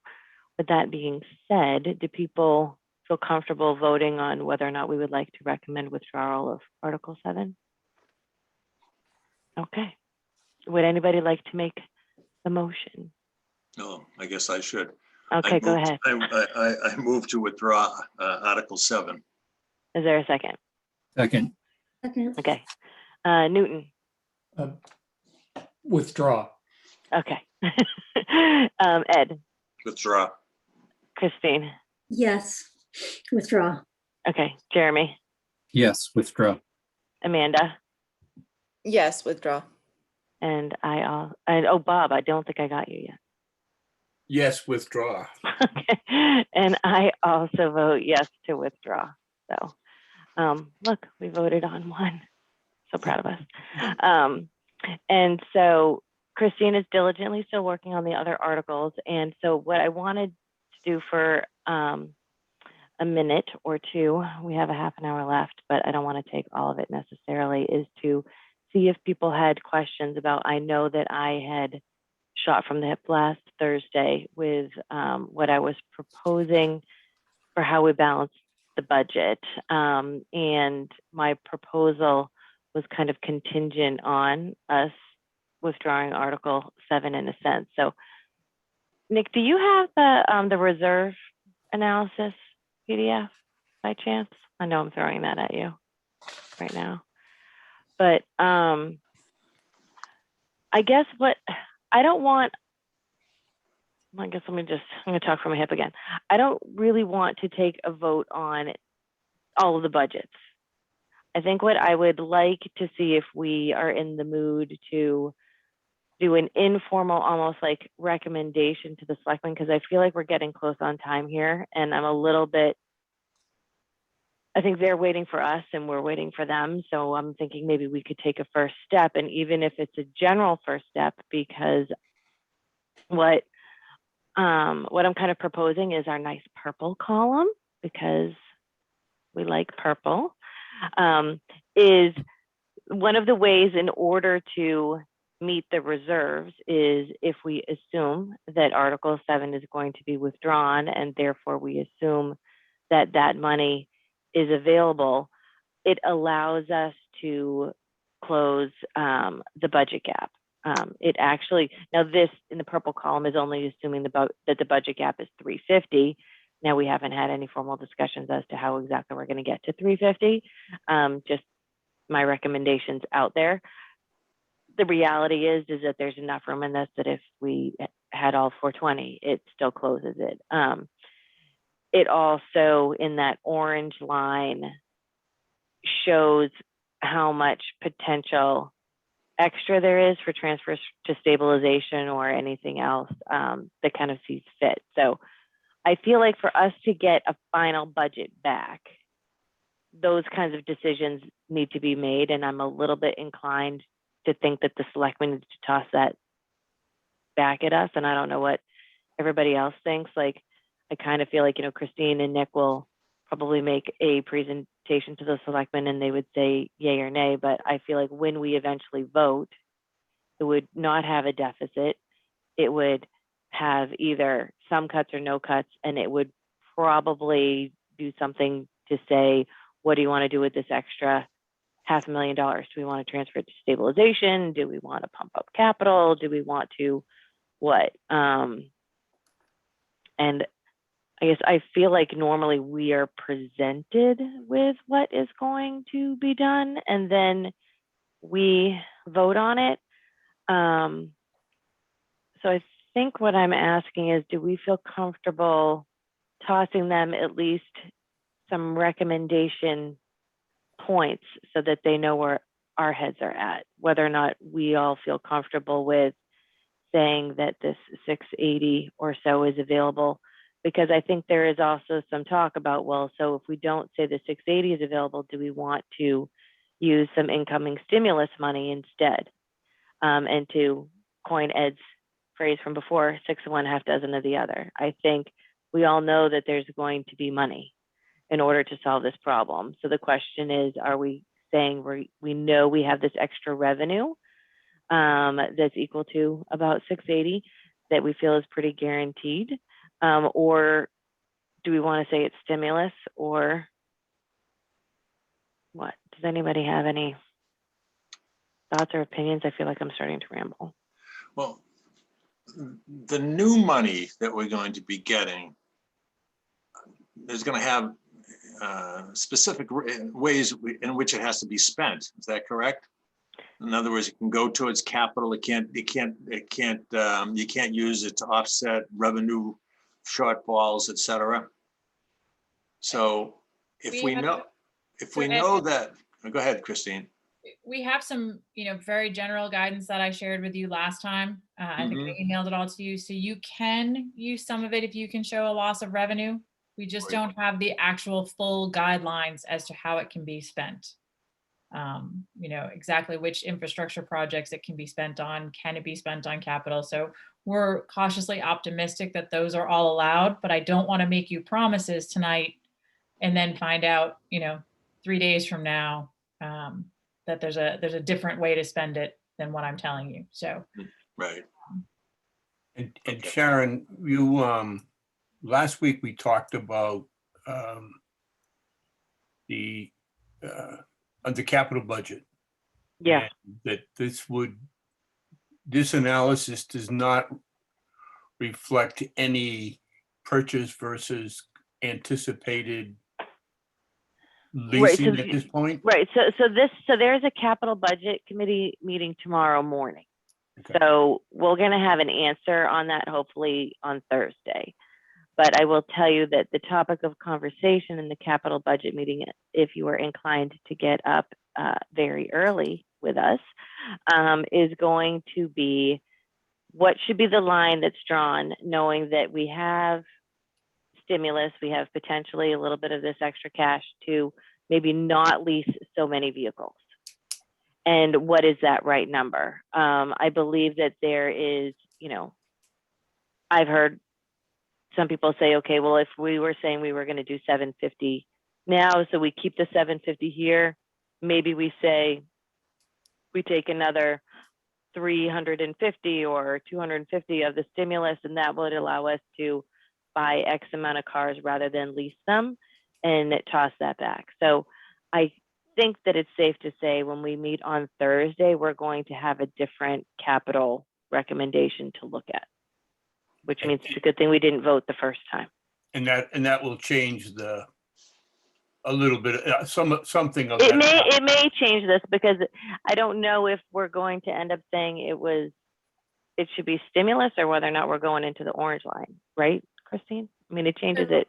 with that being said, do people feel comfortable voting on whether or not we would like to recommend withdrawal of Article 7? Okay. Would anybody like to make the motion? No, I guess I should. Okay, go ahead. I move to withdraw Article 7. Is there a second? Second. Okay. Newton. Withdraw. Okay. Ed. Withdraw. Christine. Yes, withdraw. Okay. Jeremy. Yes, withdraw. Amanda. Yes, withdraw. And Bob, I don't think I got you yet. Yes, withdraw. Okay. And I also vote yes to withdraw. So look, we voted on one. So proud of us. And so Christine is diligently still working on the other articles. And so what I wanted to do for a minute or two, we have a half an hour left, but I don't want to take all of it necessarily, is to see if people had questions about, I know that I had shot from the hip last Thursday with what I was proposing for how we balance the budget. And my proposal was kind of contingent on us withdrawing Article 7 in a sense. So Nick, do you have the reserve analysis PDF by chance? I know I'm throwing that at you right now, but I guess I guess I'm gonna talk from my hip again. I don't really want to take a vote on all of the budgets. I think what I would like to see, if we are in the mood to do an informal, almost like recommendation to the selectmen, because I feel like we're getting close on time here, and I'm a little bit, I think they're waiting for us and we're waiting for them. So I'm thinking maybe we could take a first step, and even if it's a general first step, because what I'm kind of proposing is our nice purple column, because we like purple, is one of the ways in order to meet the reserves is if we assume that Article 7 is going to be withdrawn, and therefore we assume that that money is available, it allows us to close the budget gap. It actually, now this in the purple column is only assuming that the budget gap is 350. Now we haven't had any formal discussions as to how exactly we're going to get to 350. Just my recommendations out there. The reality is that there's enough room in this that if we had all 420, it still closes it. It also, in that orange line, shows how much potential extra there is for transfers to stabilization or anything else that kind of sees fit. So I feel like for us to get a final budget back, those kinds of decisions need to be made. And I'm a little bit inclined to think that the selectmen need to toss that back at us. And I don't know what everybody else thinks. Like, I kind of feel like, Christine and Nick will probably make a presentation to the selectmen and they would say yay or nay. But I feel like when we eventually vote, it would not have a deficit. It would have either some cuts or no cuts, and it would probably do something to say, what do you want to do with this extra $500,000? Do we want to transfer it to stabilization? Do we want to pump up capital? Do we want to what? And I guess I feel like normally we are presented with what is going to be done and then we vote on it. So I think what I'm asking is, do we feel comfortable tossing them at least some recommendation points so that they know where our heads are at, whether or not we all feel comfortable with saying that this 680 or so is available? Because I think there is also some talk about, well, so if we don't say the 680 is available, do we want to use some incoming stimulus money instead? And to coin Ed's phrase from before, 6 of one, half dozen of the other. I think we all know that there's going to be money in order to solve this problem. So the question is, are we saying we know we have this extra revenue that's equal to about 680 that we feel is pretty guaranteed? Or do we want to say it's stimulus, or what? Does anybody have any thoughts or opinions? I feel like I'm starting to ramble. Well, the new money that we're going to be getting is going to have specific ways in which it has to be spent. Is that correct? In other words, it can go towards capital. You can't use it to offset revenue shortfalls, et cetera. So if we know that, go ahead, Christine. We have some, very general guidance that I shared with you last time. I think I emailed it all to you. So you can use some of it if you can show a loss of revenue. We just don't have the actual full guidelines as to how it can be spent. Exactly which infrastructure projects it can be spent on. Can it be spent on capital? So we're cautiously optimistic that those are all allowed, but I don't want to make you promises tonight and then find out, 3 days from now, that there's a different way to spend it than what I'm telling you. So, right. And Sharon, you last week we talked about the capital budget. Yeah. And that this analysis does not reflect any purchase versus anticipated leasing at this point? Right. So there's a capital budget committee meeting tomorrow morning. Okay. So we're going to have an answer on that hopefully on Thursday. But I will tell you that the topic of conversation in the capital budget meeting, if you are inclined to get up very early with us, is going to be what should be the line that's drawn, knowing that we have stimulus, we have potentially a little bit of this extra cash to maybe not lease so many vehicles. And what is that right number? I believe that there is, I've heard some people say, okay, well, if we were saying we were going to do 750 now, so we keep the 750 here, maybe we say we take another 350 or 250 of the stimulus, and that would allow us to buy X amount of cars rather than lease them. and toss that back. So I think that it's safe to say when we meet on Thursday, we're going to have a different capital recommendation to look at, which means it's a good thing we didn't vote the first time. And that will change a little bit, something of It that. it may change this, because I don't know if we're going to end up saying it should be stimulus, or whether or not we're going into the orange line, right, Christine? I mean, it changes it.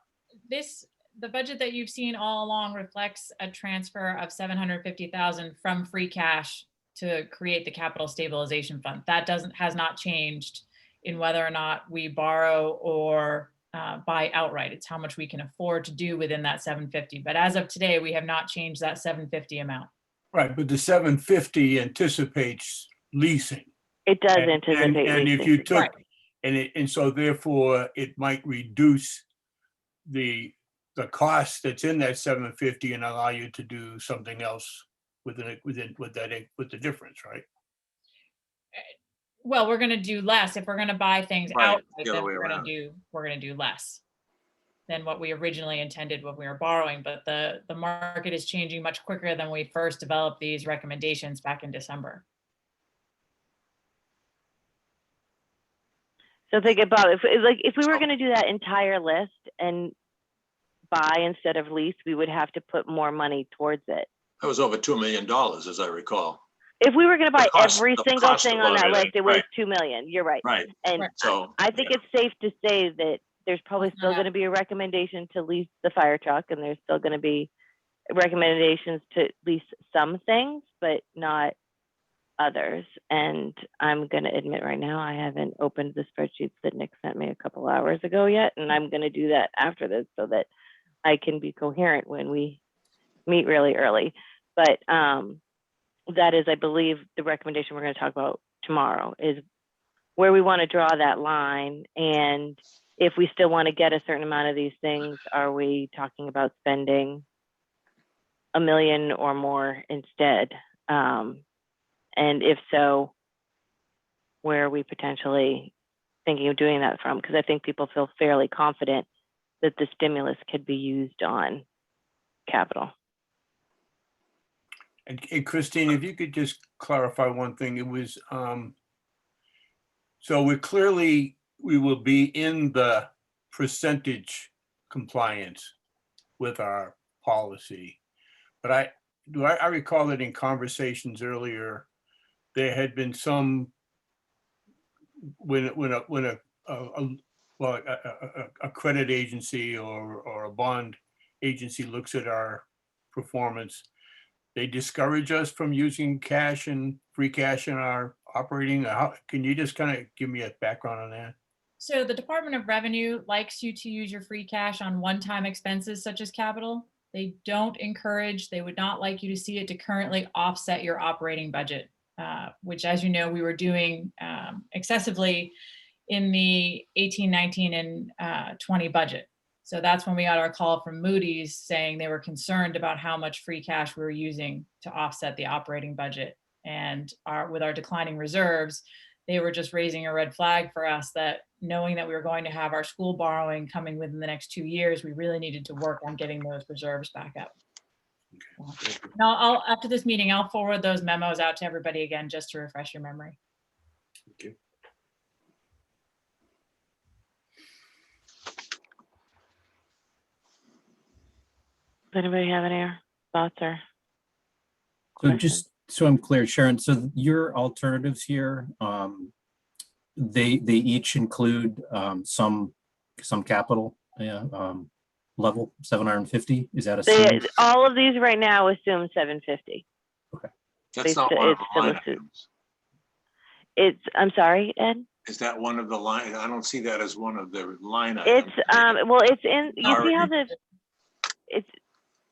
The budget that you've seen all along reflects a transfer of 750,000 from free cash to create the capital stabilization fund. That has not changed in whether or not we borrow or buy outright. It's how much we can afford to do within that 750. But as of today, we have not changed that 750 amount. Right, but the 750 anticipates leasing. It does And anticipate if leasing. you took, Right. and so therefore it might reduce the cost that's in that 750 and allow you to do something else with the difference, right? Well, we're going to do less if we're going to buy things Right, outright. the other Then way we're around. going to do less than what we originally intended when we were borrowing. But the market is changing much quicker than we first developed these recommendations back in December. So think about if we were going to do that entire list and buy instead of lease, we would have to put more money towards it. That was over $2 million, as I recall. If we were going to buy every the single cost thing of on that everything, list, it was right. 2 million. You're right. Right. And So I think it's safe to say that there's probably still going to be a recommendation to lease the fire truck, and there's still going to be recommendations to lease some things, but not others. And I'm going to admit right now, I haven't opened the spreadsheets that Nick sent me a couple hours ago yet, and I'm going to do that after this so that I can be coherent when we meet really early. But that is, I believe, the recommendation we're going to talk about tomorrow is where we want to draw that line. And if we still want to get a certain amount of these things, are we talking about spending $1 million or more instead? And if so, where are we potentially thinking of doing that from? Because I think people feel fairly confident that the stimulus could be used on capital. And Christine, if you could just clarify one thing, it was, so we will be in the percentage compliance with our policy. But I recall that in conversations earlier, there had been some, when a credit agency or a bond agency looks at our performance, they discourage us from using cash and free cash in our operating. Can you just kind of give me a background on that? So the Department of Revenue likes you to use your free cash on one-time expenses such as capital. They don't encourage, they would not like you to see it to currently offset your operating budget, which, as you know, we were doing excessively in the 18, 19, and 20 budget. So that's when we got our call from Moody's saying they were concerned about how much free cash we were using to offset the operating budget. And with our declining reserves, they were just raising a red flag for us that knowing that we were going to have our school borrowing coming within the next 2 years, we really needed to work on getting those reserves back up. Now, after this meeting, I'll forward those memos out to everybody again, just to refresh your memory. Thank you. Does anybody have any thoughts or So questions? just so I'm clear, Sharon, so your alternatives here, they each include some capital level, 750. Is that assumed? All of these right now assume 750. Okay. That's not one of the line items. I'm sorry, Ed? Is that one of the line? I don't see that as one of the line items. It's well, it's in. You see how it's.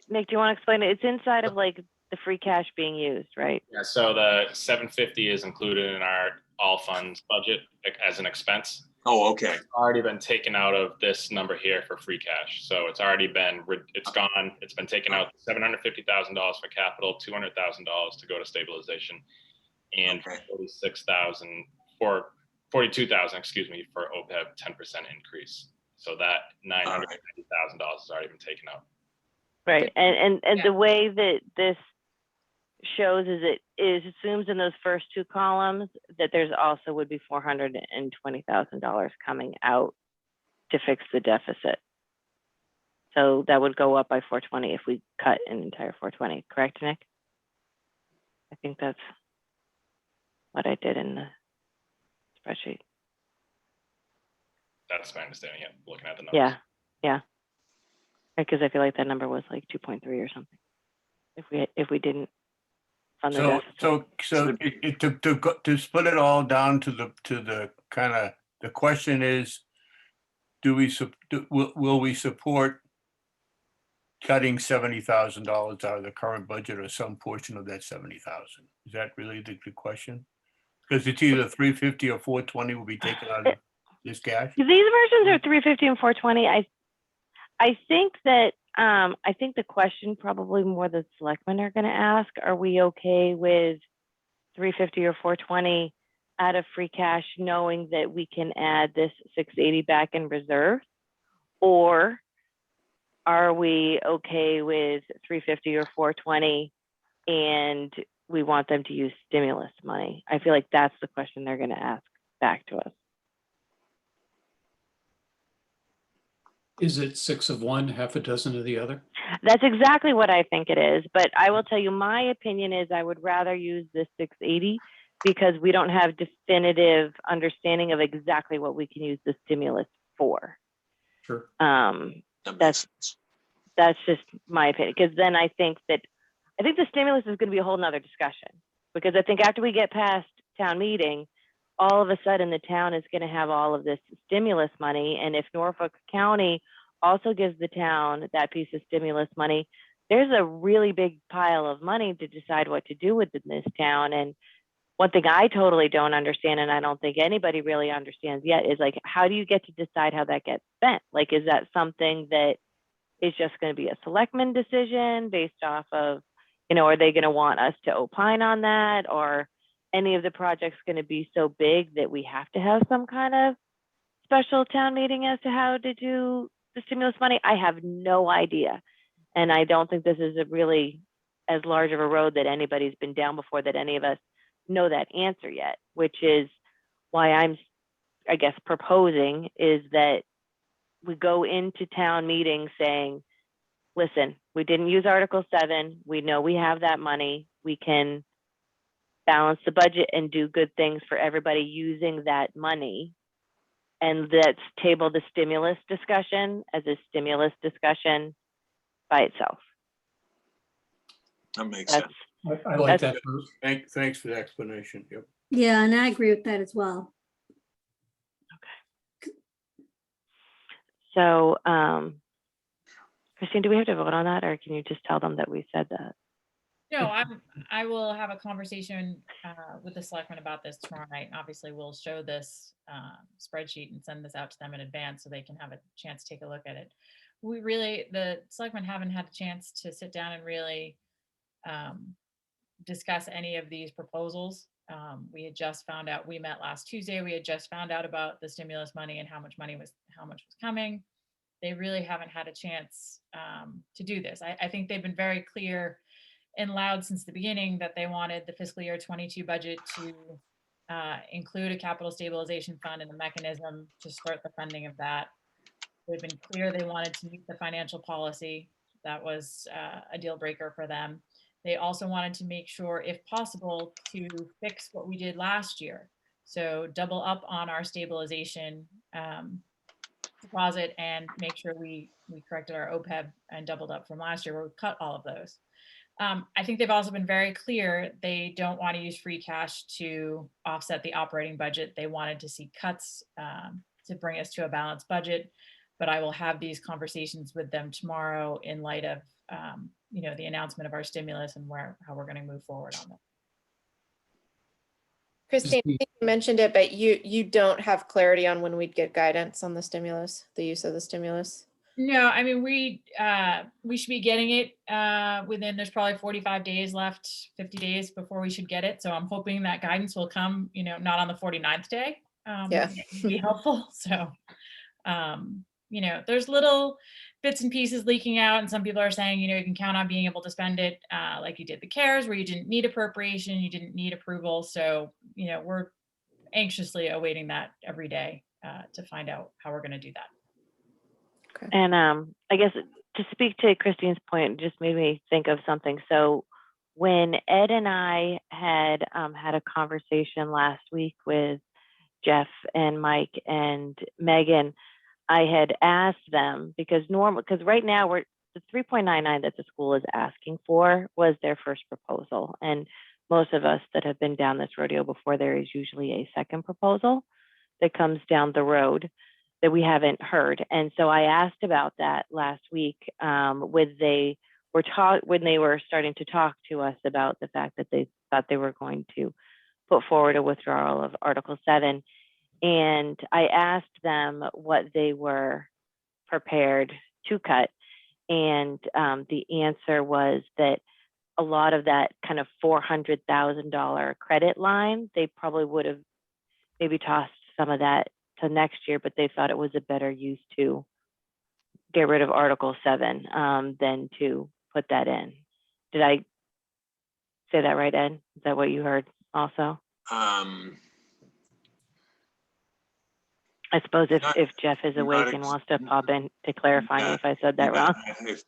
Nick, do you want to explain it? It's inside of like the free cash being used, right? Yeah, so the 750 is included in our all funds budget as an expense. Oh, okay. It's already been taken out of this number here for free cash. So it's already been, it's gone. It's been taken out $750,000 for capital, $200,000 to go to stabilization, and Okay. 42,000, excuse me, for OPEB 10% increase. So that $990,000 has already been taken out. Right, and Yeah. the way that this shows is it assumes in those first two columns that there's also would be $420,000 coming out to fix the deficit. So that would go up by 420 if we cut an entire 420, correct, Nick? I think that's what I did in the spreadsheet. That's my understanding, yeah, looking at the numbers. Yeah. Because I feel like that number was like 2.3 or something. If we didn't fund the deficit. So to split it all down to the kind of, the question is, will we support cutting $70,000 out of the current budget or some portion of that 70,000? Is that really the question? Because it's either 350 or 420 will be taken out of this cash. These versions are 350 and 420. I think that I think the question probably more the selectmen are going to ask: are we okay with 350 or 420 out of free cash, knowing that we can add this 680 back in reserve, or are we okay with 350 or 420 and we want them to use stimulus money? I feel like that's the question they're going to ask back to us. Is it 6 of one, half a dozen of the other? That's exactly what I think it is. But I will tell you, my opinion is I would rather use this 680 because we don't have definitive understanding of exactly what we can use the stimulus for. Sure. That's just my opinion. Because then I think the stimulus is going to be a whole nother discussion. Because I think after we get past town meeting, all of a sudden the town is going to have all of this stimulus money. And if Norfolk County also gives the town that piece of stimulus money, there's a really big pile of money to decide what to do with in this town. And one thing I totally don't understand, and I don't think anybody really understands yet, is like, how do you get to decide how that gets spent? Like, is that something that is just going to be a selectman decision based off of, are they going to want us to opine on that? Or any of the projects going to be so big that we have to have some kind of special town meeting as to how to do the stimulus money? I have no idea. And I don't think this is a really as large of a road that anybody's been down before that any of us know that answer yet, which is why I'm, I guess, proposing is that we go into town meeting saying, listen, we didn't use Article 7. We know we have that money. We can balance the budget and do good things for everybody using that money. And let's table the stimulus discussion as a stimulus discussion by itself. That makes sense. I like that. Thanks for the explanation. Yep. Yeah, and I agree with that as well. Okay. So, Christine, do we have to vote on that, or can you just tell them that we said that? No, I will have a conversation with the selectmen about this tomorrow night. Obviously, we'll show this spreadsheet and send this out to them in advance so they can have a chance to take a look at it. The selectmen haven't had a chance to sit down and really discuss any of these proposals. We had just found out, we met last Tuesday, we had just found out about the stimulus money and how much was coming. They really haven't had a chance to do this. I think they've been very clear and loud since the beginning that they wanted the fiscal year 22 budget to include a capital stabilization fund and a mechanism to start the funding of that. They've been clear they wanted to meet the financial policy. That was a deal breaker for them. They also wanted to make sure, if possible, to fix what we did last year. So double up on our stabilization deposit and make sure we corrected our OPEB and doubled up from last year where we cut all of those. I think they've also been very clear they don't want to use free cash to offset the operating budget. They wanted to see cuts to bring us to a balanced budget, but I will have these conversations with them tomorrow in light of the announcement of our stimulus and how we're going to move forward on it. Christine, I think you mentioned it, but you don't have clarity on when we'd get guidance on the stimulus, the use of the stimulus. No, I mean, we should be getting it within, there's probably 45 days left, 50 days before we should get it. So I'm hoping that guidance will come, not on the 49th day. Yeah. Be helpful. So, there's little bits and pieces leaking out, and some people are saying, you can count on being able to spend it like you did the CARES, where you didn't need appropriation, you didn't need approval. So, we're anxiously awaiting that every day to find out how we're going to do that. And I guess to speak to Christine's point, just made me think of something. So when Ed and I had had a conversation last week with Jeff and Mike and Megan, I had asked them, because right now the 3.99 that the school is asking for was their first proposal. And most of us that have been down this rodeo before, there is usually a second proposal that comes down the road that we haven't heard. And so I asked about that last week when they were starting to talk to us about the fact that they thought they were going to put forward a withdrawal of Article 7. And I asked them what they were prepared to cut. And the answer was that a lot of that kind of $400,000 credit line, they probably would have maybe tossed some of that to next year, but they thought it was a better use to get rid of Article 7 than to put that in. Did I say that right, Ed? Is that what you heard also? I suppose if Jeff is awake and wants to pop in to clarify me if I said that wrong. If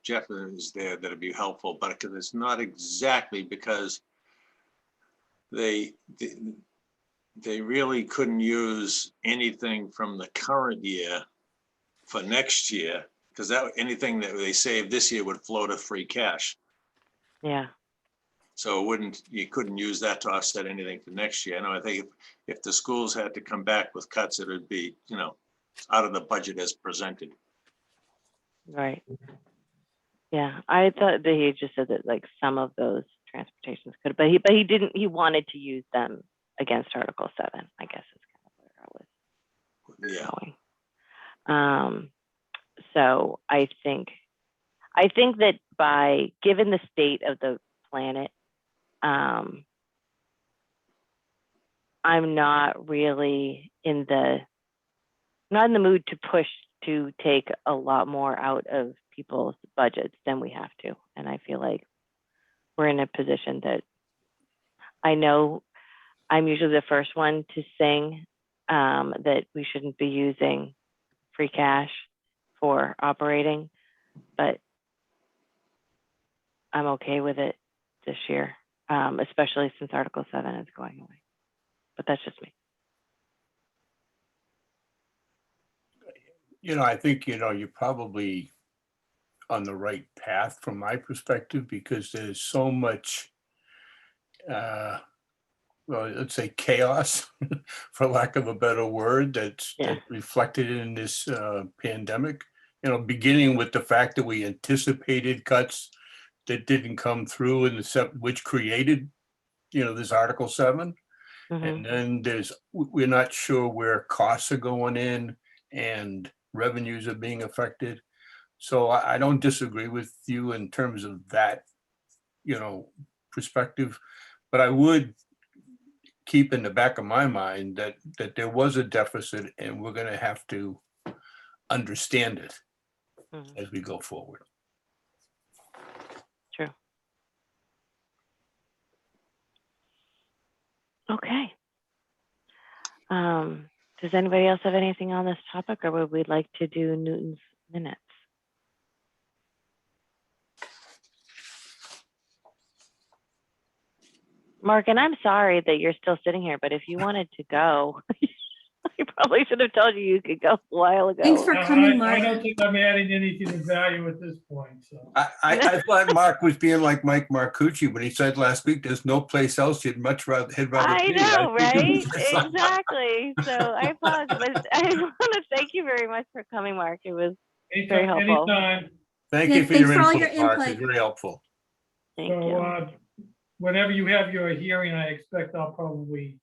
Jeff is there, that'd be helpful, but because it's not exactly, because they really couldn't use anything from the current year for next year, because anything that they saved this year would flow to free cash. Yeah. So you couldn't use that to offset anything for next year. I think if the schools had to come back with cuts, it would be, out of the budget as presented. Right. Yeah, I thought that he just said that like some of those transportations could, but he didn't. He wanted to use them against Article 7. I guess is kind of where I was going. So I think that given the state of the planet, I'm not really in the mood to push to take a lot more out of people's budgets than we have to. And I feel like we're in a position that I know I'm usually the first one to sing that we shouldn't be using free cash for operating, but I'm okay with it this year, especially since Article 7 is going away. But that's just me. I think, you're probably on the right path from my perspective, because there's so much, let's say chaos, for lack of a better word, that's reflected in this pandemic, beginning with the fact that we anticipated cuts that didn't come through which created, this Article 7. And then we're not sure where costs are going in and revenues are being affected. So I don't disagree with you in terms of that, perspective, but I would keep in the back of my mind that there was a deficit, and we're going to have to understand it as we go forward. True. Okay. Does anybody else have anything on this topic, or would we like to do Newton's minutes? Mark, and I'm sorry that you're still sitting here, but if you wanted to go, I probably should have told you could go a while ago. Thanks for coming, Mark. I don't think I'm adding anything of value at this point, so. I thought Mark was being like Mike Marcucci when he said last week, there's no place else he'd rather be. I know, right? Exactly. So I apologize, but I want to thank you very much for coming, Mark. It was very helpful. Anytime. Thank you for your input, Mark. It's very helpful. Thank you. Whenever you have your hearing, I expect I'll probably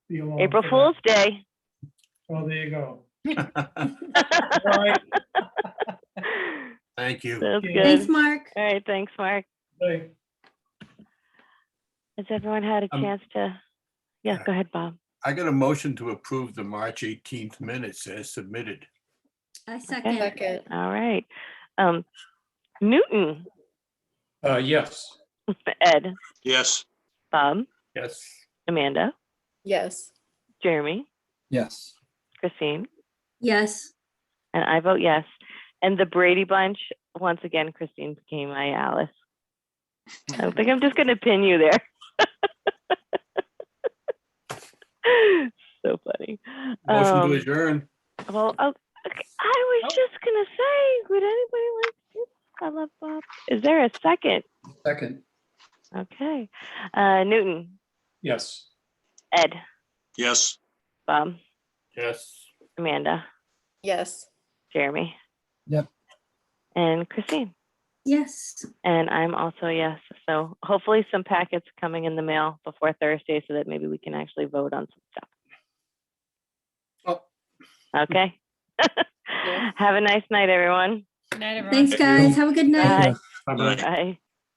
be along. April Fool's Day. Oh, there you go. All right. Thank you. Sounds good. Thanks, Mark. All right, thanks, Mark. Hey. Has everyone had a chance to? Yeah, go ahead, Bob. I got a motion to approve the March 18th minutes as submitted. I second. Second. All right. Newton, Yes. Ed, Yes. Bob, Yes. Amanda, Yes. Jeremy, Yes. Christine, Yes. and I vote yes. And the Brady Bunch, once again, Christine became my Alice. I think I'm just going to pin you there. So funny. Motion to adjourn. Well, okay, I was just going to say, would anybody like to do this? I love Bob. Is there a second? Second. Okay. Newton, Yes. Ed, Yes. Bob, Yes. Amanda, Yes. Jeremy. Yep. And Christine. Yes. And I'm also yes. So hopefully some packets coming in the mail before Thursday so that maybe we can actually vote on some stuff. Oh. Okay. Yeah. Have a nice night, everyone. Good night, everyone. Thanks, guys. Have a good night. Bye. Bye-bye. Bye.